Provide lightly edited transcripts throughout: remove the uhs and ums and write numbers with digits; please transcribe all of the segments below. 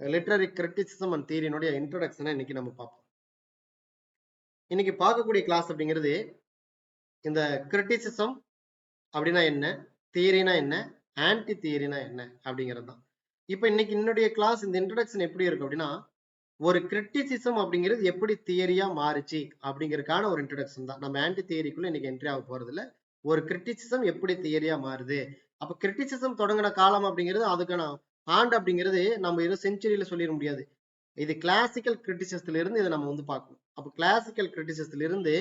Literary criticism and தியரியினுடைய இன்ட்ரோடக்ஷனை இன்னைக்கு நம்ம பார்ப்போம். இன்னைக்கு பார்க்கக்கூடிய கிளாஸ் அப்படிங்கிறது இந்த கிரிட்டிசிசம் அப்படின்னா என்ன, தியரினா என்ன, ஆன்டி தியரினா என்ன அப்படிங்கிறது தான். இப்போ இன்னைக்கு என்னுடைய கிளாஸ் இந்த இன்ட்ரோடக்ஷன் எப்படி இருக்கும் அப்படின்னா, ஒரு கிரிட்டிசிசம் அப்படிங்கிறது எப்படி தியரியா மாறுச்சு அப்படிங்கிறதுக்கான ஒரு இன்ட்ரோடக்ஷன் தான். நம்ம ஆன்டி தியரிக்குள்ள இன்னைக்கு என்ட்ரி ஆக போறது இல்ல. ஒரு கிரிட்டிசிசம் எப்படி தியரியா மாறுது, அப்ப கிரிட்டிசிசம் தொடங்கின காலம் அப்படிங்கிறது அதுக்கான ஆண்டு அப்படிங்கிறது நம்ம ஏதோ செஞ்சுரியில சொல்லிட முடியாது. இது கிளாசிக்கல் கிரிட்டிசிசத்துல இருந்து இதை நம்ம வந்து பார்க்கணும். அப்போ கிளாசிக்கல் கிரிட்டிசிசத்துல இருந்து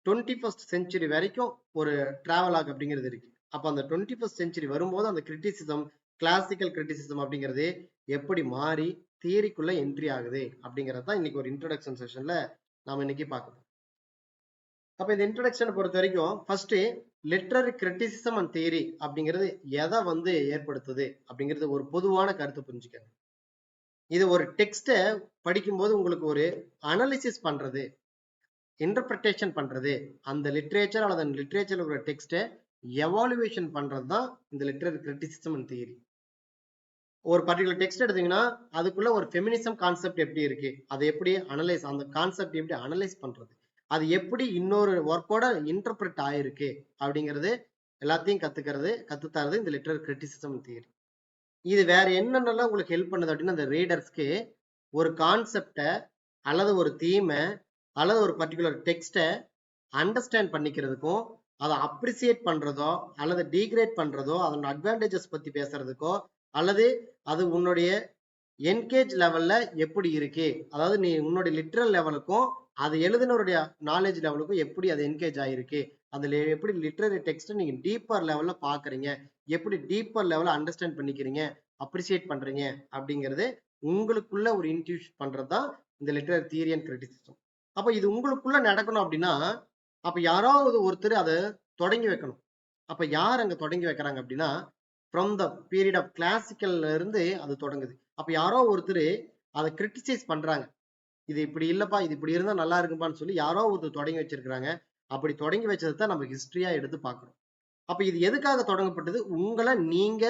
21st செஞ்சுரி வரைக்கும் ஒரு டிராவலாக் அப்படிங்கிறது இருக்கு. அப்போ அந்த 21st செஞ்சுரி வரும்போது அந்த கிரிட்டிசிசம், கிளாசிக்கல் கிரிட்டிசிசம் அப்படிங்கிறது எப்படி மாறி தியரிக்குள்ள என்ட்ரி ஆகுது அப்படிங்கிறது தான் இன்னைக்கு ஒரு இன்ட்ரோடக்ஷன் செஷன்ல நாம இன்னைக்கு பார்க்கணும். அப்ப இந்த இன்ட்ரோடக்ஷனை பொறுத்த வரைக்கும் first literary criticism and theory அப்படிங்கிறது எதை வந்து ஏற்படுத்துது அப்படிங்கிறது ஒரு பொதுவான கருத்தை புரிஞ்சுக்கணும். இது ஒரு டெக்ஸ்ட்டை படிக்கும்போது உங்களுக்கு ஒரு அனாலிசிஸ் பண்றது, இன்டர்பிரிட்டேஷன் பண்றது, அந்த லிட்ரேச்சர் அல்லது அந்த லிட்ரேச்சர்ல இருக்கிற டெக்ஸ்ட்டை எவாலுவேஷன் பண்றது தான் இந்த லிட்ரரி கிரிட்டிசிசம் அண்ட் தியரி. ஒரு பர்டிகுலர் டெக்ஸ்ட் எடுத்தீங்கன்னா அதுக்குள்ள ஒரு ஃபெமினிசம் கான்செப்ட் எப்படி இருக்கு, அதை எப்படி அனலைஸ், அந்த கான்செப்ட் எப்படி அனலைஸ் பண்றது, அது எப்படி இன்னொரு ஒர்க்கோட இன்டர்பிரட் ஆயிருக்கு அப்படிங்கிறது எல்லாத்தையும் கத்துத்தரது இந்த லிட்ரரி கிரிட்டிசிசம் அண்ட் தியரி. இது வேற என்னென்னலாம் உங்களுக்கு ஹெல்ப் பண்ணுது அப்படின்னா, அந்த ரீடர்ஸ்க்கு ஒரு கான்செப்டை அல்லது ஒரு தீமை அல்லது ஒரு பர்டிகுலர் டெக்ஸ்டை அண்டர்ஸ்டாண்ட் பண்ணிக்கிறதுக்கும், அதை அப்ரிசியேட் பண்றதோ அல்லது டீக்ரேட் பண்றதோ, அதோட அட்வான்டேஜஸ் பத்தி பேசுறதுக்கோ, அல்லது அது உன்னுடைய என்கேஜ் லெவல்ல எப்படி இருக்கு, அதாவது நீ உன்னுடைய லிட்ரல் லெவலுக்கும் அது எழுதினருடைய நாலேஜ் லெவலுக்கும் எப்படி அது என்கேஜ் ஆயிருக்கு, அதுல எப்படி லிட்ரரி டெக்ஸ்ட் நீங்க டீப்பர் லெவல்ல பாக்குறீங்க, எப்படி டீப்பர் லெவல்ல அண்டர்ஸ்டாண்ட் பண்ணிக்கிறீங்க, அப்ரிசியேட் பண்றீங்க அப்படிங்கிறது உங்களுக்குள்ள ஒரு இன்ட்யூஷன் பண்றதுதான் இந்த லிட்ரரி தியரி அண்ட் கிரிட்டிசிசம். அப்ப இது உங்களுக்குள்ள நடக்கணும் அப்படின்னா, அப்ப யாராவது ஒருத்தர் அதை தொடங்கி வைக்கணும். அப்ப யார் அங்க தொடங்கி வைக்கிறாங்க அப்படின்னா, ஃப்ரம் த பீரியட் ஆஃப் கிளாசிக்கல்ல இருந்து அது தொடங்குது. அப்ப யாரோ ஒருத்தர் அதை கிரிட்டிசைஸ் பண்றாங்க, இது இப்படி இல்லப்பா, இது இப்படி இருந்தா நல்லா இருக்குப்பான்னு சொல்லி யாரோ ஒருத்தர் தொடங்கி வச்சிருக்கிறாங்க. அப்படி தொடங்கி வச்சதை தான் நம்ம ஹிஸ்டரியா எடுத்து பார்க்கணும். அப்ப இது எதுக்காக தொடங்கப்பட்டது, உங்களை நீங்க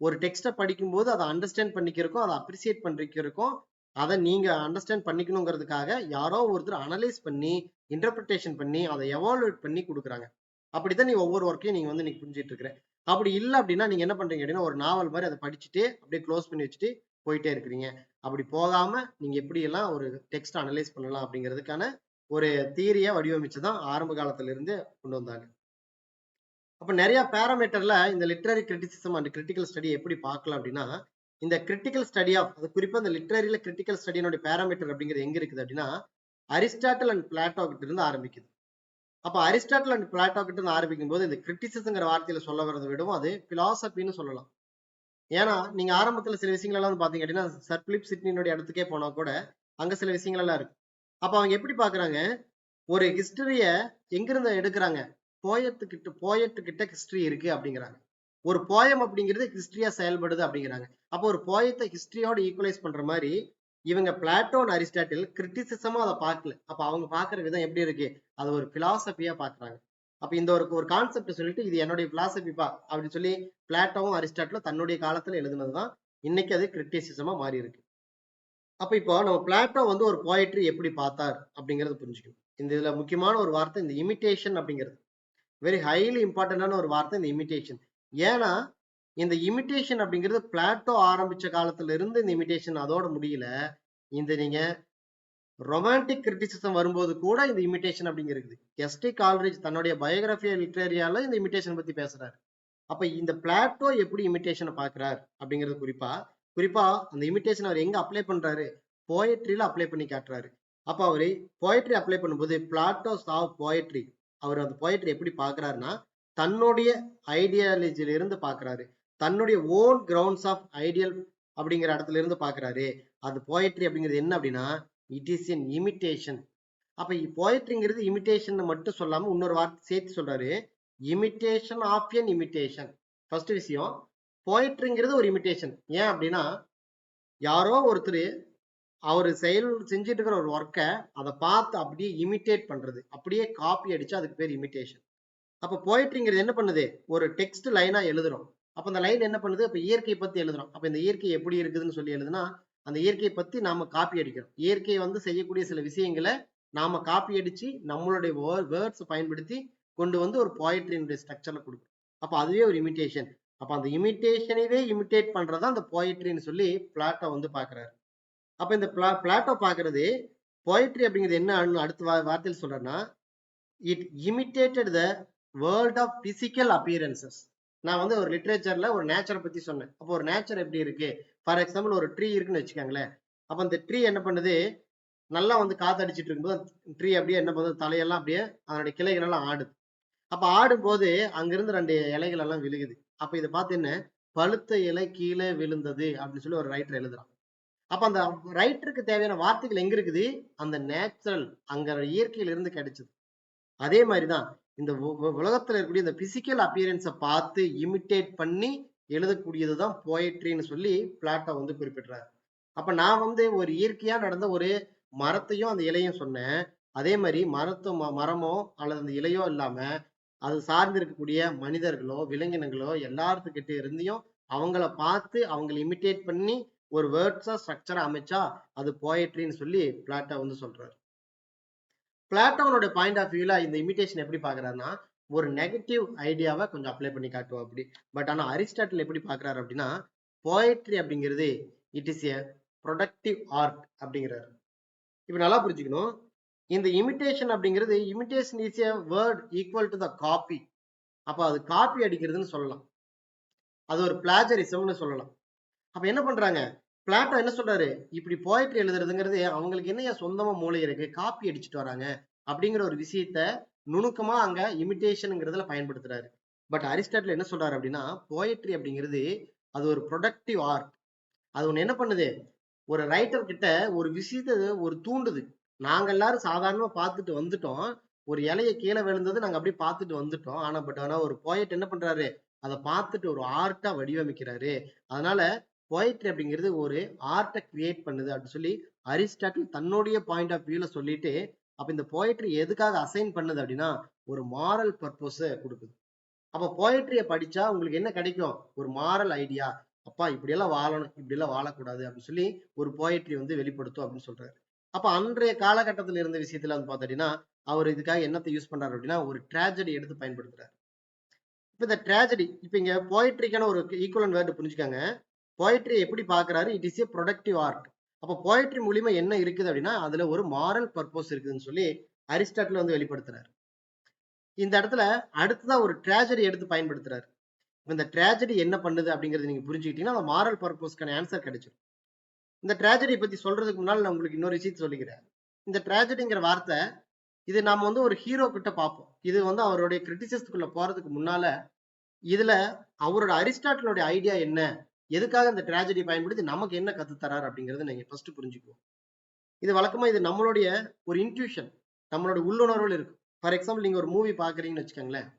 ஒரு டெக்ஸ்ட்டை படிக்கும்போது அதை அண்டர்ஸ்டாண்ட் பண்ணிக்கிறக்கும், அதை அப்ரிசியேட் பண்ணிக்கிறக்கும், அதை நீங்க அண்டர்ஸ்டாண்ட் பண்ணிக்கணுங்கிறதுக்காக யாரோ ஒருத்தர் அனலைஸ் பண்ணி இன்டர்பிரிட்டேஷன் பண்ணி அதை எவாலுவேட் பண்ணி கொடுக்குறாங்க. அப்படித்தான் நீ ஒவ்வொரு ஒர்க்கையும் நீங்க வந்து நீங்க புரிஞ்சிட்டு இருக்கிற. அப்படி இல்லை அப்படின்னா நீங்க என்ன பண்றீங்க அப்படின்னா, ஒரு நாவல் மாதிரி அதை படிச்சுட்டு அப்படியே க்ளோஸ் பண்ணி வச்சுட்டு போயிட்டே இருக்கிறீங்க. அப்படி போகாம நீங்க எப்படி எல்லாம் ஒரு டெக்ஸ்ட் அனலைஸ் பண்ணலாம் அப்படிங்கிறதுக்கான ஒரு தியரியை வடிவமைச்சுதான் ஆரம்ப காலத்துல இருந்து கொண்டு வந்தாங்க. அப்ப நிறைய பேராமீட்டர்ல இந்த literary criticism and critical study எப்படி பார்க்கலாம் அப்படின்னா, இந்த கிரிட்டிக்கல் ஸ்டடி ஆஃப், அது குறிப்பா இந்த லிட்ரரியில கிரிட்டிக்கல் ஸ்டடியினுடைய பேராமீட்டர் அப்படிங்கிறது எங்க இருக்குது அப்படின்னா, அரிஸ்டாட்டில் அண்ட் பிளாட்டோ கிட்ட இருந்து ஆரம்பிக்குது. அப்ப அரிஸ்டாட்டில் அண்ட் பிளாட்டோ கிட்ட இருந்து ஆரம்பிக்கும் போது இந்த கிரிட்டிசிசம்ங்கிற வார்த்தையில சொல்ல வரதை விடவும் அது பிலாசபின்னு சொல்லலாம். ஏன்னா நீங்க ஆரம்பத்துல சில விஷயங்கள் எல்லாம் பாத்தீங்க அப்படின்னா, சர் பிலிப் சிட்னியினுடைய இடத்துக்கே போனா கூட அங்க சில விஷயங்கள் எல்லாம் இருக்கு. அப்ப அவங்க எப்படி பாக்குறாங்க, ஒரு ஹிஸ்டரிய எங்கிருந்து எடுக்கிறாங்க, போயத்துக்கிட்ட ஹிஸ்டரி இருக்கு அப்படிங்கிறாங்க. ஒரு போயம் அப்படிங்கிறது ஹிஸ்டரியா செயல்படுது அப்படிங்கிறாங்க. அப்போ ஒரு போயத்தை ஹிஸ்டரியோட ஈக்குவலைஸ் பண்ற மாதிரி இவங்க பிளாட்டோ அண்ட் அரிஸ்டாட்டில் கிரிட்டிசிசமா அதை பார்க்கல. அப்ப அவங்க பாக்குற விதம் எப்படி இருக்கு, அது ஒரு பிலாசபியா பாக்குறாங்க. அப்ப இந்த ஒரு கான்செப்ட் சொல்லிட்டு இது என்னுடைய பிலாசபிப்பா அப்படின்னு சொல்லி பிளாட்டோவும் அரிஸ்டாட்டிலும் தன்னுடைய காலத்துல எழுதுனதுதான் இன்னைக்கு அது கிரிட்டிசிசமா மாறி இருக்கு. அப்ப இப்போ நம்ம பிளாட்டோ வந்து ஒரு போயட்ரி எப்படி பார்த்தார் அப்படிங்கறது புரிஞ்சுக்கணும். இந்த இதுல முக்கியமான ஒரு வார்த்தை இந்த இமிட்டேஷன் அப்படிங்கிறது. வெரி ஹைலி இம்பார்ட்டன்டான ஒரு வார்த்தை இந்த இமிட்டேஷன். ஏன்னா இந்த இமிட்டேஷன் அப்படிங்கிறது பிளாட்டோ ஆரம்பிச்ச காலத்துல இருந்து இந்த இமிட்டேஷன் அதோட முடியல. இந்த நீங்க ரொமான்டிக் கிரிட்டிசிசம் வரும்போது கூட இந்த இமிட்டேஷன் அப்படிங்கிறது, எஸ்டி கால்ரிட்ஜ் தன்னுடைய பயோகிராஃபி லிட்ரேரியால இந்த இமிட்டேஷன் பத்தி பேசுறாரு. அப்ப இந்த பிளாட்டோ எப்படி இமிட்டேஷனை பாக்குறாரு அப்படிங்கிறது குறிப்பா அந்த இமிட்டேஷன் அவர் எங்க அப்ளை பண்றாரு, போயட்ரியில அப்ளை பண்ணி காட்டுறாரு. அப்ப அவரு போயட்ரி அப்ளை பண்ணும்போது பிளாட்டோ ஆஃப் போயட்ரி, அவர் அந்த போயட்ரி எப்படி பாக்குறாருன்னா தன்னுடைய ஐடியாலஜில இருந்து பாக்குறாரு, தன்னுடைய ஓன் கிரவுண்ட்ஸ் ஆஃப் ஐடியல் அப்படிங்கிற இடத்துல இருந்து பாக்குறாரு. அது போயட்ரி அப்படிங்கிறது என்ன அப்படின்னா, இட் இஸ் என் இமிட்டேஷன். அப்ப போயட்ரிங்கிறது இமிட்டேஷன் மட்டும் சொல்லாம இன்னொரு வார்த்தை சேர்த்து சொல்றாரு, imitation of an imitation. First விஷயம், போயட்ரிங்கிறது ஒரு இமிட்டேஷன். ஏன் அப்படின்னா யாரோ ஒருத்தர் அவர் செஞ்சுட்டு இருக்கிற ஒரு ஒர்க்கை அதை பார்த்து அப்படியே இமிட்டேட் பண்றது, அப்படியே காப்பி அடிச்சு, அதுக்கு பேர் இமிட்டேஷன். அப்ப போயட்ரிங்கிறது என்ன பண்ணுது, ஒரு டெக்ஸ்ட் லைனா எழுதுறோம். அப்ப அந்த லைன் என்ன பண்ணுது, அப்ப இயற்கை பத்தி எழுதுறோம். அப்ப இந்த இயற்கை எப்படி இருக்குதுன்னு சொல்லி எழுதுனா அந்த இயற்கையை பத்தி நாம காப்பி அடிக்கிறோம். இயற்கையை வந்து செய்யக்கூடிய சில விஷயங்களை நாம காப்பி அடிச்சு நம்மளுடைய வேர்ட்ஸ் பயன்படுத்தி கொண்டு வந்து ஒரு போயட்ரியினுடைய ஸ்ட்ரக்சர்ல கொடுக்கும். அப்ப அதுவே ஒரு இமிட்டேஷன். அப்ப அந்த இமிட்டேஷனவே இமிட்டேட் பண்றதா அந்த போயட்ரின்னு சொல்லி பிளாட்டோ வந்து பாக்குறாரு. அப்ப இந்த பிளாட்டோ பாக்குறது போயட்ரி அப்படிங்கிறது என்ன அடுத்த வார்த்தையில் சொல்றேன்னா, it imitated the world of physical appearances. நான் வந்து ஒரு லிட்ரேச்சர்ல ஒரு நேச்சரை பத்தி சொன்னேன். அப்போ ஒரு நேச்சர் எப்படி இருக்கு, ஃபார் எக்ஸாம்பிள் ஒரு ட்ரீ இருக்குன்னு வச்சுக்கோங்களேன். அப்ப அந்த ட்ரீ என்ன பண்ணுது, நல்லா வந்து காத்தடிச்சிட்டு இருக்கும்போது ட்ரீ அப்படியே என்ன பண்ணுது, தலையெல்லாம் அப்படியே அதனுடைய கிளைகள் எல்லாம் ஆடுது. அப்ப ஆடும்போது அங்கிருந்து 2 இலைகள் எல்லாம் விழுகுது. அப்ப இதை பார்த்து என்ன, பழுத்த இலை கீழே விழுந்தது அப்படின்னு சொல்லி ஒரு ரைட்டர் எழுதுறான். அப்ப அந்த ரைட்டருக்கு தேவையான வார்த்தைகள் எங்க இருக்குது, அந்த நேச்சுரல் அங்க இயற்கையில இருந்து கிடைச்சது. அதே மாதிரிதான் இந்த உலகத்துல இருக்கக்கூடிய இந்த பிசிக்கல் அப்பியரன்ஸை பார்த்து இமிட்டேட் பண்ணி எழுதக்கூடியதுதான் போயட்ரின்னு சொல்லி பிளாட்டோ வந்து குறிப்பிடுறாரு. அப்ப நான் வந்து ஒரு இயற்கையா நடந்த ஒரு மரத்தையும் அந்த இலையும் சொன்னேன். அதே மாதிரி மரமோ அல்லது அந்த இலையோ இல்லாம அது சார்ந்து இருக்கக்கூடிய மனிதர்களோ விலங்கினங்களோ எல்லாத்துக்கிட்ட இருந்தையும் அவங்கள பார்த்து அவங்களை இமிட்டேட் பண்ணி ஒரு வேர்ட்ஸா ஸ்ட்ரக்சரா அமைச்சா அது போயட்ரின்னு சொல்லி பிளாட்டோ வந்து சொல்றாரு. பிளாட்டோனோட பாயிண்ட் ஆஃப் வியூல இந்த இமிட்டேஷன் எப்படி பாக்குறாருன்னா, ஒரு நெகட்டிவ் ஐடியாவை கொஞ்சம் அப்ளை பண்ணி காட்டுவோம் அப்படி. பட் ஆனா அரிஸ்டாட்டில் எப்படி பாக்குறாரு அப்படின்னா, போயட்ரி அப்படிங்கிறது it is a productive art அப்படிங்கிறாரு. இப்ப நல்லா புரிஞ்சுக்கணும், இந்த இமிட்டேஷன் அப்படிங்கிறது imitation is a word equal to the copy. அப்ப அது காப்பி அடிக்கிறதுன்னு சொல்லலாம், அது ஒரு பிளாஜரிசம்னு சொல்லலாம். அப்ப என்ன பண்றாங்க, பிளாட்டோ என்ன சொல்றாரு, இப்படி போயட்ரி எழுதுறதுங்கிறது அவங்களுக்கு என்ன சொந்தமா மூளை இருக்கு, காப்பி அடிச்சுட்டு வராங்க அப்படிங்கிற ஒரு விஷயத்த நுணுக்கமா அங்க இமிட்டேஷன்ங்கிறதுல பயன்படுத்துறாரு. பட் அரிஸ்டாட்டில் என்ன சொல்றாரு அப்படின்னா, போயட்ரி அப்படிங்கிறது அது ஒரு ப்ரொடக்டிவ் ஆர்ட். அது ஒண்ணு என்ன பண்ணுது, ஒரு ரைட்டர் கிட்ட ஒரு விஷயத்த ஒரு தூண்டுது. நாங்க எல்லாரும் சாதாரணமா பார்த்துட்டு வந்துட்டோம், ஒரு இலைய கீழே விழுந்தது நாங்க அப்படியே பார்த்துட்டு வந்துட்டோம். ஆனா ஒரு போயட் என்ன பண்றாரு, அதை பார்த்துட்டு ஒரு ஆர்ட்டா வடிவமைக்கிறாரு. அதனால போயட்ரி அப்படிங்கிறது ஒரு ஆர்ட்டை கிரியேட் பண்ணுது அப்படின்னு சொல்லி அரிஸ்டாட்டில் தன்னுடைய பாயிண்ட் ஆஃப் வியூல சொல்லிட்டு, அப்ப இந்த போயட்ரி எதுக்காக அசைன் பண்ணுது அப்படின்னா ஒரு மாரல் பர்பஸ் கொடுக்குது. அப்ப போயட்ரிய படிச்சா உங்களுக்கு என்ன கிடைக்கும், ஒரு மாரல் ஐடியா. அப்பா இப்படி எல்லாம் வாழணும், இப்படி எல்லாம் வாழக்கூடாது அப்படின்னு சொல்லி ஒரு போயட்ரி வந்து வெளிப்படுத்தும் அப்படின்னு சொல்றாரு. அப்ப அன்றைய காலகட்டத்தில் இருந்த விஷயத்துல வந்து பாத்தீங்கன்னா அவர் இதுக்காக என்னத்தை யூஸ் பண்றாரு அப்படின்னா ஒரு ட்ராஜடி எடுத்து பயன்படுத்துறாரு. இப்ப இந்த ட்ராஜடி, இப்ப இங்க போயட்ரிக்கான ஒரு ஈக்குவலன்ட் வேர்டு புரிஞ்சுக்காங்க. போயட்ரி எப்படி பாக்குறாரு, it is a productive art. அப்ப போயட்ரி மூலியமா என்ன இருக்குது அப்படின்னா அதுல ஒரு மாரல் பர்பஸ் இருக்குதுன்னு சொல்லி அரிஸ்டாட்டில் வந்து வெளிப்படுத்துறாரு. இந்த இடத்துல அடுத்ததான் ஒரு ட்ராஜடி எடுத்து பயன்படுத்துறாரு. இந்த ட்ராஜடி என்ன பண்ணுது அப்படிங்கறது நீங்க புரிஞ்சுக்கிட்டீங்கன்னா அந்த மாரல் பர்பஸ்க்கான ஆன்சர் கிடைச்சிடும். இந்த ட்ராஜடி பத்தி சொல்றதுக்கு முன்னால் நான் உங்களுக்கு இன்னொரு விஷயத்தை சொல்லிக்கிறேன். இந்த ட்ராஜடிங்கிற வார்த்தை இது நாம வந்து ஒரு ஹீரோ கிட்ட பார்ப்போம். இது வந்து அவருடைய கிரிட்டிசிசத்துக்குள்ள போறதுக்கு முன்னால இதுல அவரோட அரிஸ்டாட்டிலோட ஐடியா என்ன, எதுக்காக இந்த ட்ராஜடி பயன்படுத்தி நமக்கு என்ன கத்து தராரு அப்படிங்கறத நீங்க ஃபர்ஸ்ட் புரிஞ்சுக்குவோம். இது வழக்கமா இது நம்மளுடைய ஒரு இன்ட்யூஷன், நம்மளோட உள்ளுணர்வுல இருக்கு. ஃபார் எக்ஸாம்பிள் நீங்க ஒரு மூவி பாக்குறீங்கன்னு வச்சுக்கோங்களேன்,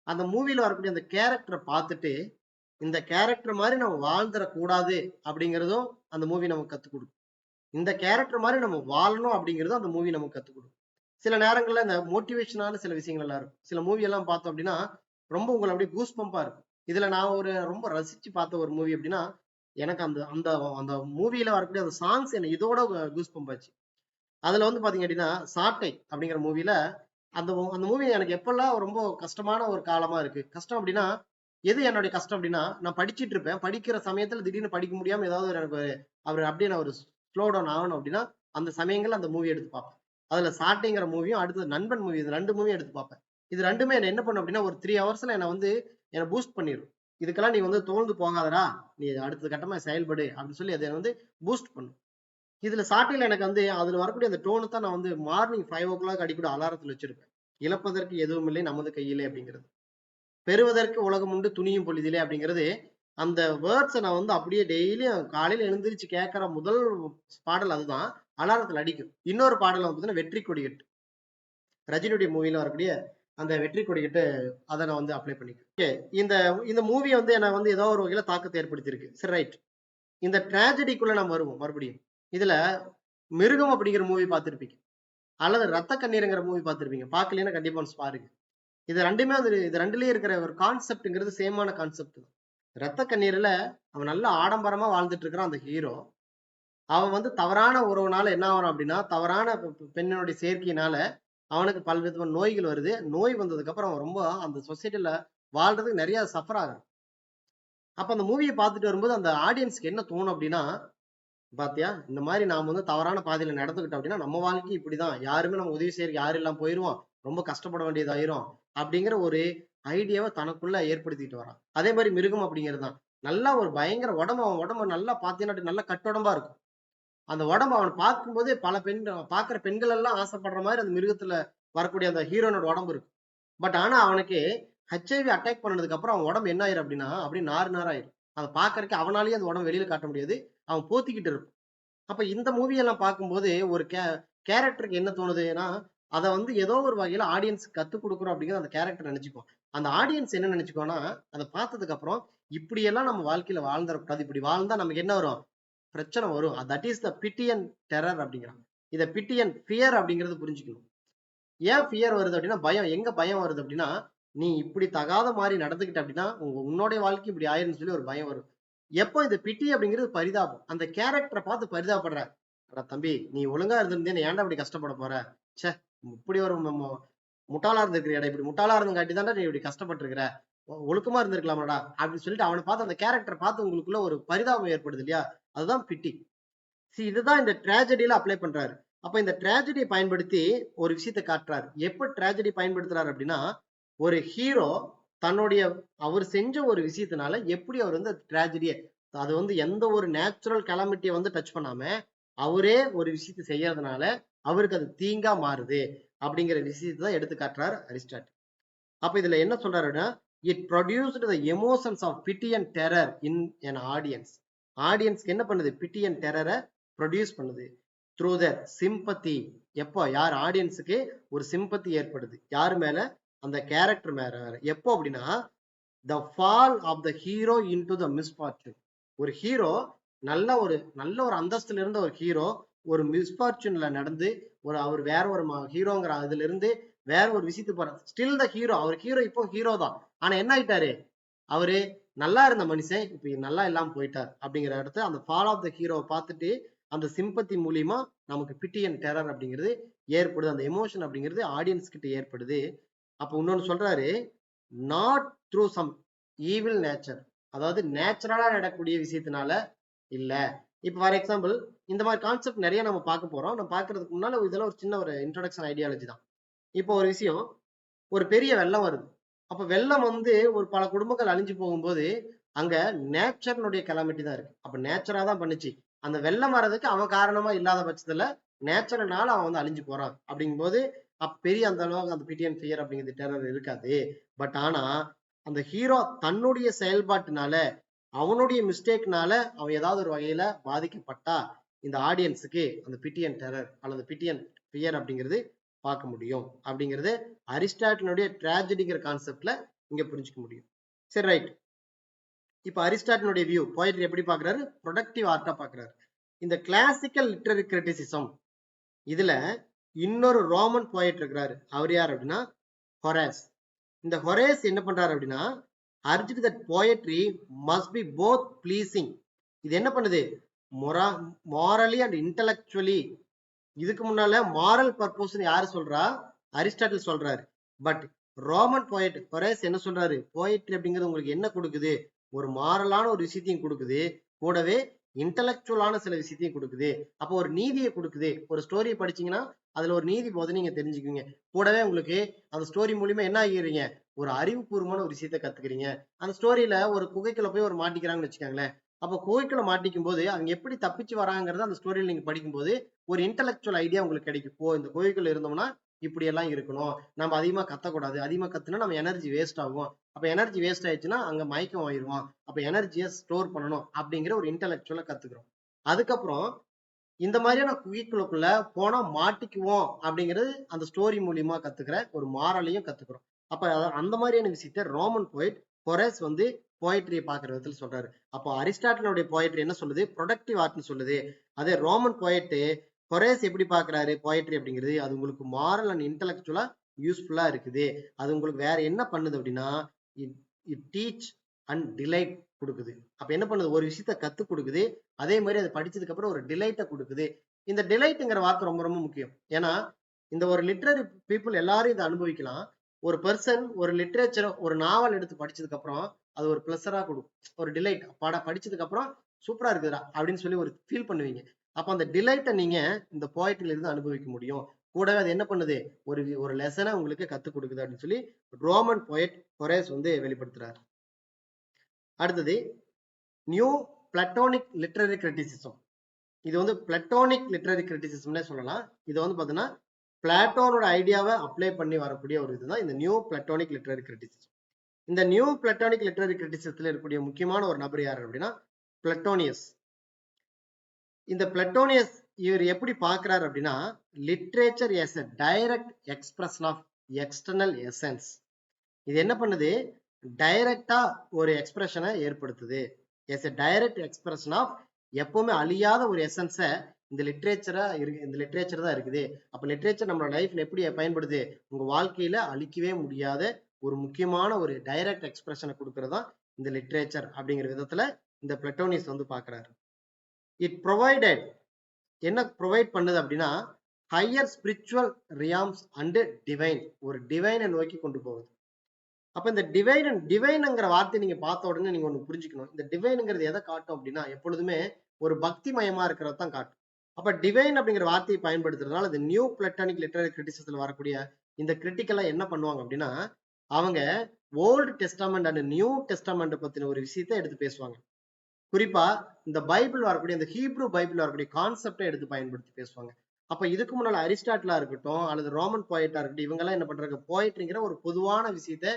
அந்த மூவில வரக்கூடிய அந்த கேரக்டரை பார்த்துட்டு இந்த கேரக்டர் மாதிரி நம்ம வாழ்ந்துடக்கூடாது அப்படிங்கிறதும் அந்த மூவி நமக்கு கத்துக் கொடுக்கும். இந்த கேரக்டர் மாதிரி நம்ம வாழணும் அப்படிங்கிறதும் அந்த மூவி நமக்கு கத்துக் கொடுக்கும். சில நேரங்கள்ல இந்த மோட்டிவேஷனான சில விஷயங்கள் எல்லாம் இருக்கும். சில மூவி எல்லாம் பார்த்தோம் அப்படின்னா ரொம்ப உங்களை அப்படியே கூஸ் பம்பா இருக்கும். இதுல நான் ஒரு ரொம்ப ரசிச்சு பார்த்த ஒரு மூவி அப்படின்னா எனக்கு அந்த அந்த அந்த மூவியில வரக்கூடிய அந்த சாங்ஸ் என்ன இதோட கூஸ் பம்ப் ஆச்சு. அதுல வந்து பாத்தீங்க அப்படின்னா சாட்டை அப்படிங்கிற மூவில அந்த அந்த மூவி எனக்கு எப்பெல்லாம் ரொம்ப கஷ்டமான ஒரு காலமா இருக்கு. கஷ்டம் அப்படின்னா எது என்னுடைய கஷ்டம் அப்படின்னா, நான் படிச்சுட்டு இருப்பேன். படிக்கிற சமயத்துல திடீர்னு படிக்க முடியாம ஏதாவது எனக்கு அவர் அப்படியே நான் ஒரு ஸ்லோ டவுன் ஆகணும் அப்படின்னா அந்த சமயங்கள்ல அந்த மூவி எடுத்து பார்ப்பேன். அதுல சாட்டைங்கிற மூவியும் அடுத்தது நண்பன் மூவி, இது 2 மூவியும் எடுத்து பார்ப்பேன். இது 2மே என்ன பண்ணும் அப்படின்னா ஒரு 3 ஹவர்ஸ்ல என்னை வந்து என்னை பூஸ்ட் பண்ணிடும். இதுக்கெல்லாம் நீ வந்து தோழ்ந்து போகாதடா, நீ அடுத்த கட்டமா செயல்படு அப்படின்னு சொல்லி அதை வந்து பூஸ்ட் பண்ணும். இதுல சாட்டையில எனக்கு வந்து அதுல வரக்கூடிய அந்த டோனு தான் நான் வந்து மார்னிங் 5 o'clock அடிக்கூட அலாரத்துல வச்சிருப்பேன். இழப்பதற்கு எதுவும் இல்லை நமது கையிலே அப்படிங்கிறது, பெறுவதற்கு உலகம் உண்டு துணியும் பொழுதிலே அப்படிங்கிறது. அந்த வேர்ட்ஸை நான் வந்து அப்படியே டெய்லியும் காலையில எழுந்திரிச்சு கேட்கிற முதல் பாடல் அதுதான், அலாரத்தில் அடிக்கும். இன்னொரு பாடல் வந்து பார்த்தீங்கன்னா வெற்றி கொடிகட்டு, ரஜினியுடைய மூவில வரக்கூடிய அந்த வெற்றி கொடிகட்டு, அதை நான் வந்து அப்ளை பண்ணிக்கிறேன். இந்த இந்த மூவி வந்து என்ன வந்து ஏதோ ஒரு வகையில தாக்கத்தை ஏற்படுத்தியிருக்கு. சரி, ரைட். இந்த ட்ராஜடிக்குள்ள நம்ம வருவோம் மறுபடியும். இதுல மிருகம் அப்படிங்கிற மூவி பார்த்திருப்பீங்க, அல்லது ரத்த கண்ணீருங்கிற மூவி பார்த்திருப்பீங்க. பார்க்கலன்னா கண்டிப்பா பாருங்க. இது 2மே வந்து இது 2லயே இருக்கிற ஒரு கான்செப்ட்ங்கிறது சேமான கான்செப்ட் தான். ரத்த கண்ணீர்ல அவன் நல்ல ஆடம்பரமா வாழ்ந்துட்டு இருக்கிறான் அந்த ஹீரோ. அவன் வந்து தவறான உறவுனால என்ன ஆகிறான் அப்படின்னா, தவறான பெண்ணினுடைய சேர்க்கையினால அவனுக்கு பல்விதமான நோய்கள் வருது. நோய் வந்ததுக்கு அப்புறம் அவன் ரொம்ப அந்த சொசைட்டில வாழ்றதுக்கு நிறைய சஃபர் ஆகுறான். அப்ப அந்த மூவியை பார்த்துட்டு வரும்போது அந்த ஆடியன்ஸ்க்கு என்ன தோணும் அப்படின்னா, பாத்தியா இந்த மாதிரி நாம வந்து தவறான பாதையில நடந்துக்கிட்டோம் அப்படின்னா நம்ம வாழ்க்கை இப்படிதான், யாருமே நம்ம உதவி செய்யறதுக்கு யாரும் இல்லாம போயிருவோம், ரொம்ப கஷ்டப்பட வேண்டியதாயிரும் அப்படிங்கிற ஒரு ஐடியாவை தனக்குள்ள ஏற்படுத்திட்டு வரான். அதே மாதிரி மிருகம் அப்படிங்கிறது தான். நல்லா ஒரு பயங்கர உடம்பு, அவன் உடம்பு நல்லா பாத்தீங்கன்னா நல்லா கட்டுடம்பா இருக்கும். அந்த உடம்பு அவன் பார்க்கும்போதே பல பாக்குற பெண்கள் எல்லாம் ஆசைப்படுற மாதிரி அந்த மிருகத்துல வரக்கூடிய அந்த ஹீரோனோட உடம்பு இருக்கு. பட் ஆனா அவனுக்கு ஹெச்ஐவி அட்டாக் பண்ணதுக்கு அப்புறம் அவன் உடம்பு என்ன ஆயிரும் அப்படின்னா அப்படியே நாறு நாராயிரும். அதை பாக்குறதுக்கு அவனாலேயே அந்த உடம்பு வெளியில காட்ட முடியாது, அவன் போத்திக்கிட்டு இருக்கும். அப்ப இந்த மூவி எல்லாம் பார்க்கும்போது ஒரு கேரக்டருக்கு என்ன தோணுதுன்னா, அதை வந்து ஏதோ ஒரு வகையில ஆடியன்ஸ் கத்துக் கொடுக்குறோம் அப்படிங்கிறது அந்த கேரக்டர் நினைச்சுக்கோ. அந்த ஆடியன்ஸ் என்ன நினைச்சுக்கோன்னா, அதை பார்த்ததுக்கு அப்புறம் இப்படி எல்லாம் நம்ம வாழ்க்கையில வாழ்ந்துடக்கூடாது, இப்படி வாழ்ந்தா நமக்கு என்ன வரும், பிரச்சனை வரும். That is the pity and terror அப்படிங்கிறாங்க. இதை பிட்டி அண்ட் ஃபியர் அப்படிங்கிறது புரிஞ்சுக்கணும். ஏன் ஃபியர் வருது அப்படின்னா, பயம். எங்க பயம் வருது அப்படின்னா, நீ இப்படி தகாத மாதிரி நடந்துக்கிட்ட அப்படின்னா உன்னுடைய வாழ்க்கை இப்படி ஆயிருன்னு சொல்லி ஒரு பயம் வரும். எப்போ இந்த பிட்டி அப்படிங்கிறது பரிதாபம். அந்த கேரக்டரை பார்த்து பரிதாபப்படுற, தம்பி நீ ஒழுங்கா இருந்திருந்தேன்னு ஏன்டா இப்படி கஷ்டப்பட போற, சே இப்படி ஒரு முட்டாளா இருந்திருக்கிறியாடா, இப்படி முட்டாளா இருந்தங்காட்டி தான்டா நீ இப்படி கஷ்டப்பட்டு இருக்கிற, ஒழுக்கமா இருந்திருக்கலாமாடா அப்படின்னு சொல்லிட்டு அவனை பார்த்து அந்த கேரக்டரை பார்த்து உங்களுக்குள்ள ஒரு பரிதாபம் ஏற்படுது இல்லையா, அதுதான் பிட்டி. இதுதான் இந்த ட்ராஜடியில அப்ளை பண்றாரு. அப்ப இந்த ட்ராஜடியை பயன்படுத்தி ஒரு விஷயத்தை காட்டுறாரு. எப்ப ட்ராஜடி பயன்படுத்துறாரு அப்படின்னா, ஒரு ஹீரோ தன்னுடைய அவர் செஞ்ச ஒரு விஷயத்தினால எப்படி அவர் வந்து ட்ராஜடியை, அது வந்து எந்த ஒரு நேச்சுரல் கெலாமிட்டியை வந்து டச் பண்ணாம அவரே ஒரு விஷயத்தை செய்யறதுனால அவருக்கு அது தீங்கா மாறுது அப்படிங்கிற விஷயத்தை தான் எடுத்து காட்டுறாரு அரிஸ்டாட்டில். அப்ப இதுல என்ன சொல்றாருன்னா, it produced the emotions of pity and terror in an audience. ஆடியன்ஸ்க்கு என்ன பண்ணுது, பிட்டி அண்ட் டெரரை ப்ரொடியூஸ் பண்ணுது த்ரூ த சிம்பத்தி. எப்போ, யார் ஆடியன்ஸுக்கு ஒரு சிம்பத்தி ஏற்படுது யாரு மேல, அந்த கேரக்டர் மேல. எப்போ அப்படின்னா, the fall of the hero into the misfortune. ஒரு ஹீரோ நல்ல ஒரு அந்தஸ்துல இருந்த ஒரு ஹீரோ ஒரு மிஸ்ஃபார்ச்சூன்ல நடந்து அவர் வேற ஒரு ஹீரோங்கிற அதுல இருந்து வேற ஒரு விஷயத்துக்கு போறாரு. ஸ்டில் த ஹீரோ, அவர் ஹீரோ இப்போ ஹீரோ தான். ஆனா என்ன ஆயிட்டாரு, அவரு நல்லா இருந்த மனுஷன் இப்ப நல்லா இல்லாம போயிட்டார் அப்படிங்கிற இடத்த அந்த ஃபால் ஆஃப் த ஹீரோவை பார்த்துட்டு அந்த சிம்பத்தி மூலியமா நமக்கு பிட்டி அண்ட் டெரர் அப்படிங்கிறது ஏற்படுது. அந்த எமோஷன் அப்படிங்கிறது ஆடியன்ஸ் கிட்ட ஏற்படுது. அப்ப இன்னொன்னு சொல்றாரு, not through some evil nature, அதாவது நேச்சுரலா நடக்கக்கூடிய விஷயத்தினால இல்ல. இப்ப ஃபார் எக்ஸாம்பிள் இந்த மாதிரி கான்செப்ட் நிறைய நம்ம பார்க்க போறோம். நம்ம பார்க்கறதுக்கு முன்னால இதெல்லாம் ஒரு சின்ன ஒரு இன்ட்ரோடக்ஷன் ஐடியாலஜி தான். இப்போ ஒரு விஷயம், ஒரு பெரிய வெள்ளம் வருது. அப்ப வெள்ளம் வந்து ஒரு பல குடும்பங்கள் அழிஞ்சு போகும்போது அங்க நேச்சர்னுடைய கெலாமிட்டி தான் இருக்கு. அப்ப நேச்சரா தான் பண்ணுச்சு. அந்த வெள்ளம் வர்றதுக்கு அவன் காரணமா இல்லாத பட்சத்துல நேச்சுரல்னால அவன் வந்து அழிஞ்சு போறான் அப்படிங்கும்போது பெரிய அந்த அளவுக்கு அந்த பிடி அண்ட் ஃபியர் அப்படிங்கிறது டெரர் இருக்காது. பட் ஆனா அந்த ஹீரோ தன்னுடைய செயல்பாட்டுனால அவனுடைய மிஸ்டேக்னால அவன் ஏதாவது ஒரு வகையில பாதிக்கப்பட்டா இந்த ஆடியன்ஸுக்கு அந்த பிட்டி அண்ட் டெரர் அல்லது பிட்டி அண்ட் ஃபியர் அப்படிங்கிறது பார்க்க முடியும் அப்படிங்கிறது அரிஸ்டாட்டிலுடைய ட்ராஜடிங்கிற கான்செப்ட்ல இங்க புரிஞ்சுக்க முடியும். சரி, ரைட். இப்ப அரிஸ்டாட்டிலுடைய வியூ போயட்ரி எப்படி பாக்குறாரு, ப்ரொடக்டிவ் ஆர்ட்டா பாக்குறாரு. இந்த கிளாசிக்கல் லிட்டரரி கிரிட்டிசிசம் இதுல இன்னொரு ரோமன் போயட் இருக்கிறாரு. அவர் யார் அப்படின்னா ஹொரேஸ். இந்த ஹொரேஸ் என்ன பண்றாரு அப்படின்னா, urged that poetry must be both pleasing. இது என்ன பண்ணுது, மாரலி அண்ட் இன்டெலக்சுவலி. இதுக்கு முன்னால மாரல் பர்பஸ் யாரு சொல்றா, அரிஸ்டாட்டில் சொல்றாரு. பட் ரோமன் போயட் ஹொரேஸ் என்ன சொல்றாரு, போயட்ரி அப்படிங்கிறது உங்களுக்கு என்ன கொடுக்குது, ஒரு மாரலான ஒரு விஷயத்தையும் கொடுக்குது, கூடவே இன்டெலக்சுவலான சில விஷயத்தையும் கொடுக்குது. அப்போ ஒரு நீதியை கொடுக்குது. ஒரு ஸ்டோரியை படிச்சீங்கன்னா அதுல ஒரு நீதி போது நீங்க தெரிஞ்சுக்குவீங்க. கூடவே உங்களுக்கு அந்த ஸ்டோரி மூலியமா என்ன ஆகிறீங்க, ஒரு அறிவுபூர்வமான ஒரு விஷயத்த கத்துக்கிறீங்க. அந்த ஸ்டோரியில ஒரு குகைக்குள்ள போய் ஒரு மாட்டிக்கிறாங்கன்னு வச்சுக்கோங்களேன். அப்ப குகைக்குள்ள மாட்டிக்கும் போது அங்க எப்படி தப்பிச்சு வராங்கிறத அந்த ஸ்டோரியில நீங்க படிக்கும்போது ஒரு இன்டெலக்சுவல் ஐடியா உங்களுக்கு கிடைக்கும். ஓ, இந்த குகைக்குள்ள இருந்தோம்னா இப்படி எல்லாம் இருக்கணும், நம்ம அதிகமா கத்தக்கூடாது, அதிகமா கத்துனா நம்ம எனர்ஜி வேஸ்ட் ஆகும், அப்ப எனர்ஜி வேஸ்ட் ஆயிடுச்சுன்னா அங்க மயக்கம் ஆயிடுவோம், அப்ப எனர்ஜியை ஸ்டோர் பண்ணணும் அப்படிங்கிற ஒரு இன்டெலக்சுவலா கத்துக்கிறோம். அதுக்கப்புறம் இந்த மாதிரியான குகைக்குள்ள போனா மாட்டிக்குவோம் அப்படிங்கிறது அந்த ஸ்டோரி மூலியமா கத்துக்கிற ஒரு மாரலையும் கத்துக்கிறோம். அப்ப அந்த மாதிரியான விஷயத்த ரோமன் போயிட் ஹொரேஸ் வந்து போயட்ரியை பாக்குற விதத்துல சொல்றாரு. அப்போ அரிஸ்டாட்டிலுடைய போயட்ரி என்ன சொல்லுது, ப்ரொடக்டிவ் ஆர்ட்னு சொல்லுது. அதே ரோமன் போயட்டு ஹொரேஸ் எப்படி பாக்குறாரு போயட்ரி அப்படிங்கிறது, அது உங்களுக்கு மாரல் அண்ட் இன்டெலக்சுவலா யூஸ்ஃபுல்லா இருக்குது. அது உங்களுக்கு வேற என்ன பண்ணுது அப்படின்னா, இட் டீச் அண்ட் டிலைட் கொடுக்குது. அப்ப என்ன பண்ணுது, ஒரு விஷயத்த கத்து கொடுக்குது, அதே மாதிரி அதை படிச்சதுக்கு அப்புறம் ஒரு டிலைட்டை கொடுக்குது. இந்த டிலைட்டுங்கிற வார்த்தை ரொம்ப ரொம்ப முக்கியம். ஏன்னா இந்த ஒரு லிட்ரரி பீப்புள் எல்லாரும் இதை அனுபவிக்கலாம். ஒரு பர்சன் ஒரு லிட்ரேச்சர் ஒரு நாவல் எடுத்து படிச்சதுக்கு அப்புறம் அது ஒரு பிளஸரா கொடுக்கும், ஒரு டிலைட். படிச்சதுக்கு அப்புறம் சூப்பரா இருக்குதுடா அப்படின்னு சொல்லி ஒரு ஃபீல் பண்ணுவீங்க. அப்ப அந்த டிலைட்டை நீங்க இந்த போயட்ரியில இருந்து அனுபவிக்க முடியும். கூடவே அது என்ன பண்ணுது, ஒரு ஒரு லெசனை உங்களுக்கு கத்துக் கொடுக்குது அப்படின்னு சொல்லி ரோமன் போயட் ஹொரேஸ் வந்து வெளிப்படுத்துறாரு. அடுத்தது நியூ பிளாட்டோனிக் லிட்டரரி கிரிட்டிசிசம். இது வந்து பிளாட்டோனிக் லிட்டரரி கிரிட்டிசிசம்னே சொல்லலாம். இது வந்து பாத்தீங்கன்னா பிளாட்டோனோட ஐடியாவை அப்ளை பண்ணி வரக்கூடிய ஒரு இதுதான் இந்த நியூ பிளாட்டோனிக் லிட்டரரி கிரிட்டிசிசம். இந்த நியூ பிளாட்டோனிக் லிட்டரரி கிரிட்டிசிசத்துல இருக்கக்கூடிய முக்கியமான ஒரு நபர் யாரு அப்படின்னா பிளட்டோனியஸ். இந்த பிளட்டோனியஸ் இவர் எப்படி பார்க்கிறார் அப்படின்னா literature as a direct expression of external essence. இது என்ன பண்ணுது, டைரக்டா ஒரு எக்ஸ்பிரஷனை ஏற்படுத்துது. As a direct expression of எப்பவுமே அழியாத ஒரு எசன்ஸை இந்த லிட்ரேச்சரா இருக்கு, இந்த லிட்ரேச்சர் தான் இருக்குது. அப்ப லிட்ரேச்சர் நம்மளோட லைஃப்ல எப்படி பயன்படுது, உங்க வாழ்க்கையில அழிக்கவே முடியாத ஒரு முக்கியமான ஒரு டைரக்ட் எக்ஸ்பிரஷனை கொடுக்கறது தான் இந்த லிட்ரேச்சர் அப்படிங்கிற விதத்துல இந்த பிளட்டோனியஸ் வந்து பாக்குறாரு. இட் ப்ரொவைடட், என்ன ப்ரொவைட் பண்ணுது அப்படின்னா ஹையர் ஸ்பிரிச்சுவல் ரியாம்ஸ் அண்ட் டிவைன், ஒரு டிவைனை நோக்கி கொண்டு போகுது. அப்ப இந்த டிவைன்ங்கிற வார்த்தை நீங்க பார்த்த உடனே நீங்க ஒண்ணு புரிஞ்சுக்கணும். இந்த டிவைன்ங்கிறது எதை காட்டும் அப்படின்னா எப்பொழுதுமே ஒரு பக்தி மயமா இருக்கிறது தான் காட்டும். அப்ப டிவைன் அப்படிங்கிற வார்த்தையை பயன்படுத்துறதுனால இந்த நியூ பிளாட்டோனிக் லிட்டரரி கிரிட்டிசிசத்துல வரக்கூடிய இந்த கிரிட்டிக்கலா என்ன பண்ணுவாங்க அப்படின்னா அவங்க old testament and new testament பத்தின ஒரு விஷயத்தை எடுத்து பேசுவாங்க. குறிப்பா இந்த பைபிள் வரக்கூடிய இந்த ஹீப்ரூ பைபிள் வரக்கூடிய கான்செப்டை எடுத்து பயன்படுத்தி பேசுவாங்க. அப்ப இதுக்கு முன்னால அரிஸ்டாட்டிலா இருக்கட்டும் அல்லது ரோமன் போயட்டா இருக்கட்டும், இவங்க எல்லாம் என்ன பண்றாங்க, போயட்ரிங்கிற ஒரு பொதுவான விஷயத்த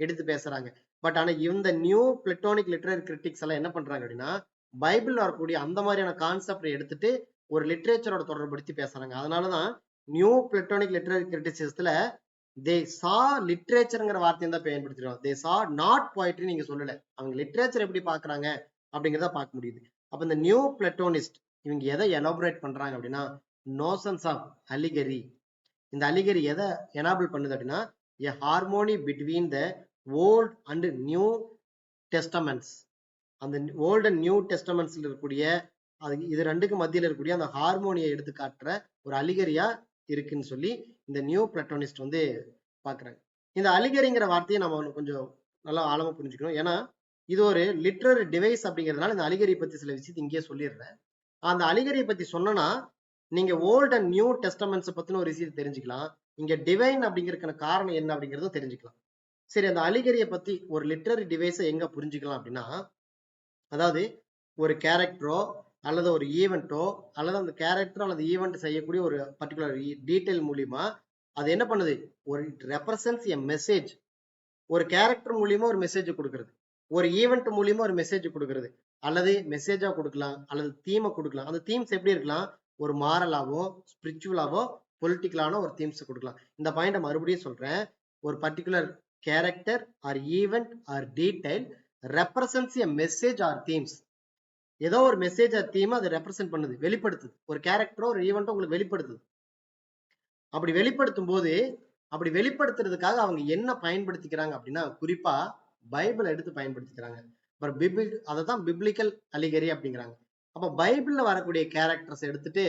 எடுத்து பேசுறாங்க. பட் ஆனா இந்த நியூ பிளாட்டோனிக் லிட்டரரி கிரிட்டிக்ஸ் எல்லாம் என்ன பண்றாங்க அப்படின்னா பைபிள் வரக்கூடிய அந்த மாதிரியான கான்செப்டை எடுத்துட்டு ஒரு லிட்ரேச்சரோட தொடர்படுத்தி பேசுறாங்க. அதனாலதான் நியூ பிளாட்டோனிக் லிட்டரரி கிரிட்டிசிசத்துல தே சா லிட்ரேச்சர்ங்கிற வார்த்தையை தான் பயன்படுத்திடுவாங்க. தே சா நாட் போயட்ரி நீங்க சொல்லல, அவங்க லிட்ரேச்சர் எப்படி பாக்குறாங்க அப்படிங்கிறத பார்க்க முடியுது. அப்ப இந்த நியூ பிளாட்டோனிஸ்ட் இவங்க எதை எலாபரேட் பண்றாங்க அப்படின்னா நோஷன்ஸ் ஆஃப் அலிகரி. இந்த அலிகரி எதை எனேபிள் பண்ணுது அப்படின்னா a harmony between the old and new testaments. அந்த ஓல்ட் அண்ட் நியூ டெஸ்டமெண்ட்ஸ்ல இருக்கக்கூடிய அது இது ரெண்டுக்கு மத்தியில் இருக்கக்கூடிய அந்த ஹார்மோனியை எடுத்து காட்டுற ஒரு அலிகரியா இருக்குன்னு சொல்லி இந்த நியூ பிளாட்டோனிஸ்ட் வந்து பாக்குறாங்க. இந்த அலிகரிங்கிற வார்த்தையை நம்ம கொஞ்சம் நல்லா ஆழமா புரிஞ்சுக்கணும். ஏன்னா இது ஒரு லிட்ரரி டிவைஸ் அப்படிங்கிறதுனால இந்த அலிகரி பத்தி சில விஷயத்தை இங்கேயே சொல்லிடுறேன். அந்த அலிகரியை பத்தி சொன்னா நீங்க ஓல்ட் அண்ட் நியூ டெஸ்டமெண்ட்ஸ் பத்தின ஒரு விஷயத்தை தெரிஞ்சுக்கலாம். இங்க டிவைன் அப்படிங்கிறதுக்கான காரணம் என்ன அப்படிங்கறதும் தெரிஞ்சுக்கலாம். சரி, அந்த அலிகரியை பத்தி ஒரு லிட்ரரி டிவைஸை எங்க புரிஞ்சுக்கலாம் அப்படின்னா அதாவது ஒரு கேரக்டரோ அல்லது ஒரு ஈவெண்ட்டோ அல்லது அந்த கேரக்டர் அல்லது ஈவெண்ட் செய்யக்கூடிய ஒரு பர்டிகுலர் டீடைல் மூலியமா அது என்ன பண்ணுது, ஒரு இட் ரெப்ரசன்ட்ஸ் எ மெசேஜ். ஒரு கேரக்டர் மூலியமா ஒரு மெசேஜ் கொடுக்கறது, ஒரு ஈவெண்ட் மூலியமா ஒரு மெசேஜ் கொடுக்கறது, அல்லது மெசேஜா கொடுக்கலாம் அல்லது தீமை கொடுக்கலாம். அந்த தீம்ஸ் எப்படி இருக்கலாம், ஒரு மாரலாவோ ஸ்பிரிச்சுவலாவோ பொலிட்டிக்கலான ஒரு தீம்ஸ் கொடுக்கலாம். இந்த பாயிண்ட மறுபடியும் சொல்றேன். ஒரு particular character or event or detail represents a message or themes. ஏதோ ஒரு மெசேஜ் ஆர் தீம் அதை ரெப்ரசென்ட் பண்ணுது, வெளிப்படுத்துது. ஒரு கேரக்டரோ ஒரு ஈவெண்ட்டோ உங்களுக்கு வெளிப்படுத்துது. அப்படி வெளிப்படுத்தும் போது அப்படி வெளிப்படுத்துறதுக்காக அவங்க என்ன பயன்படுத்திக்கிறாங்க அப்படின்னா குறிப்பா பைபிள் எடுத்து பயன்படுத்திக்கிறாங்க. அதைதான் பிப்ளிக்கல் அலிகரி அப்படிங்கிறாங்க. அப்ப பைபிள்ல வரக்கூடிய கேரக்டர்ஸ் எடுத்துட்டு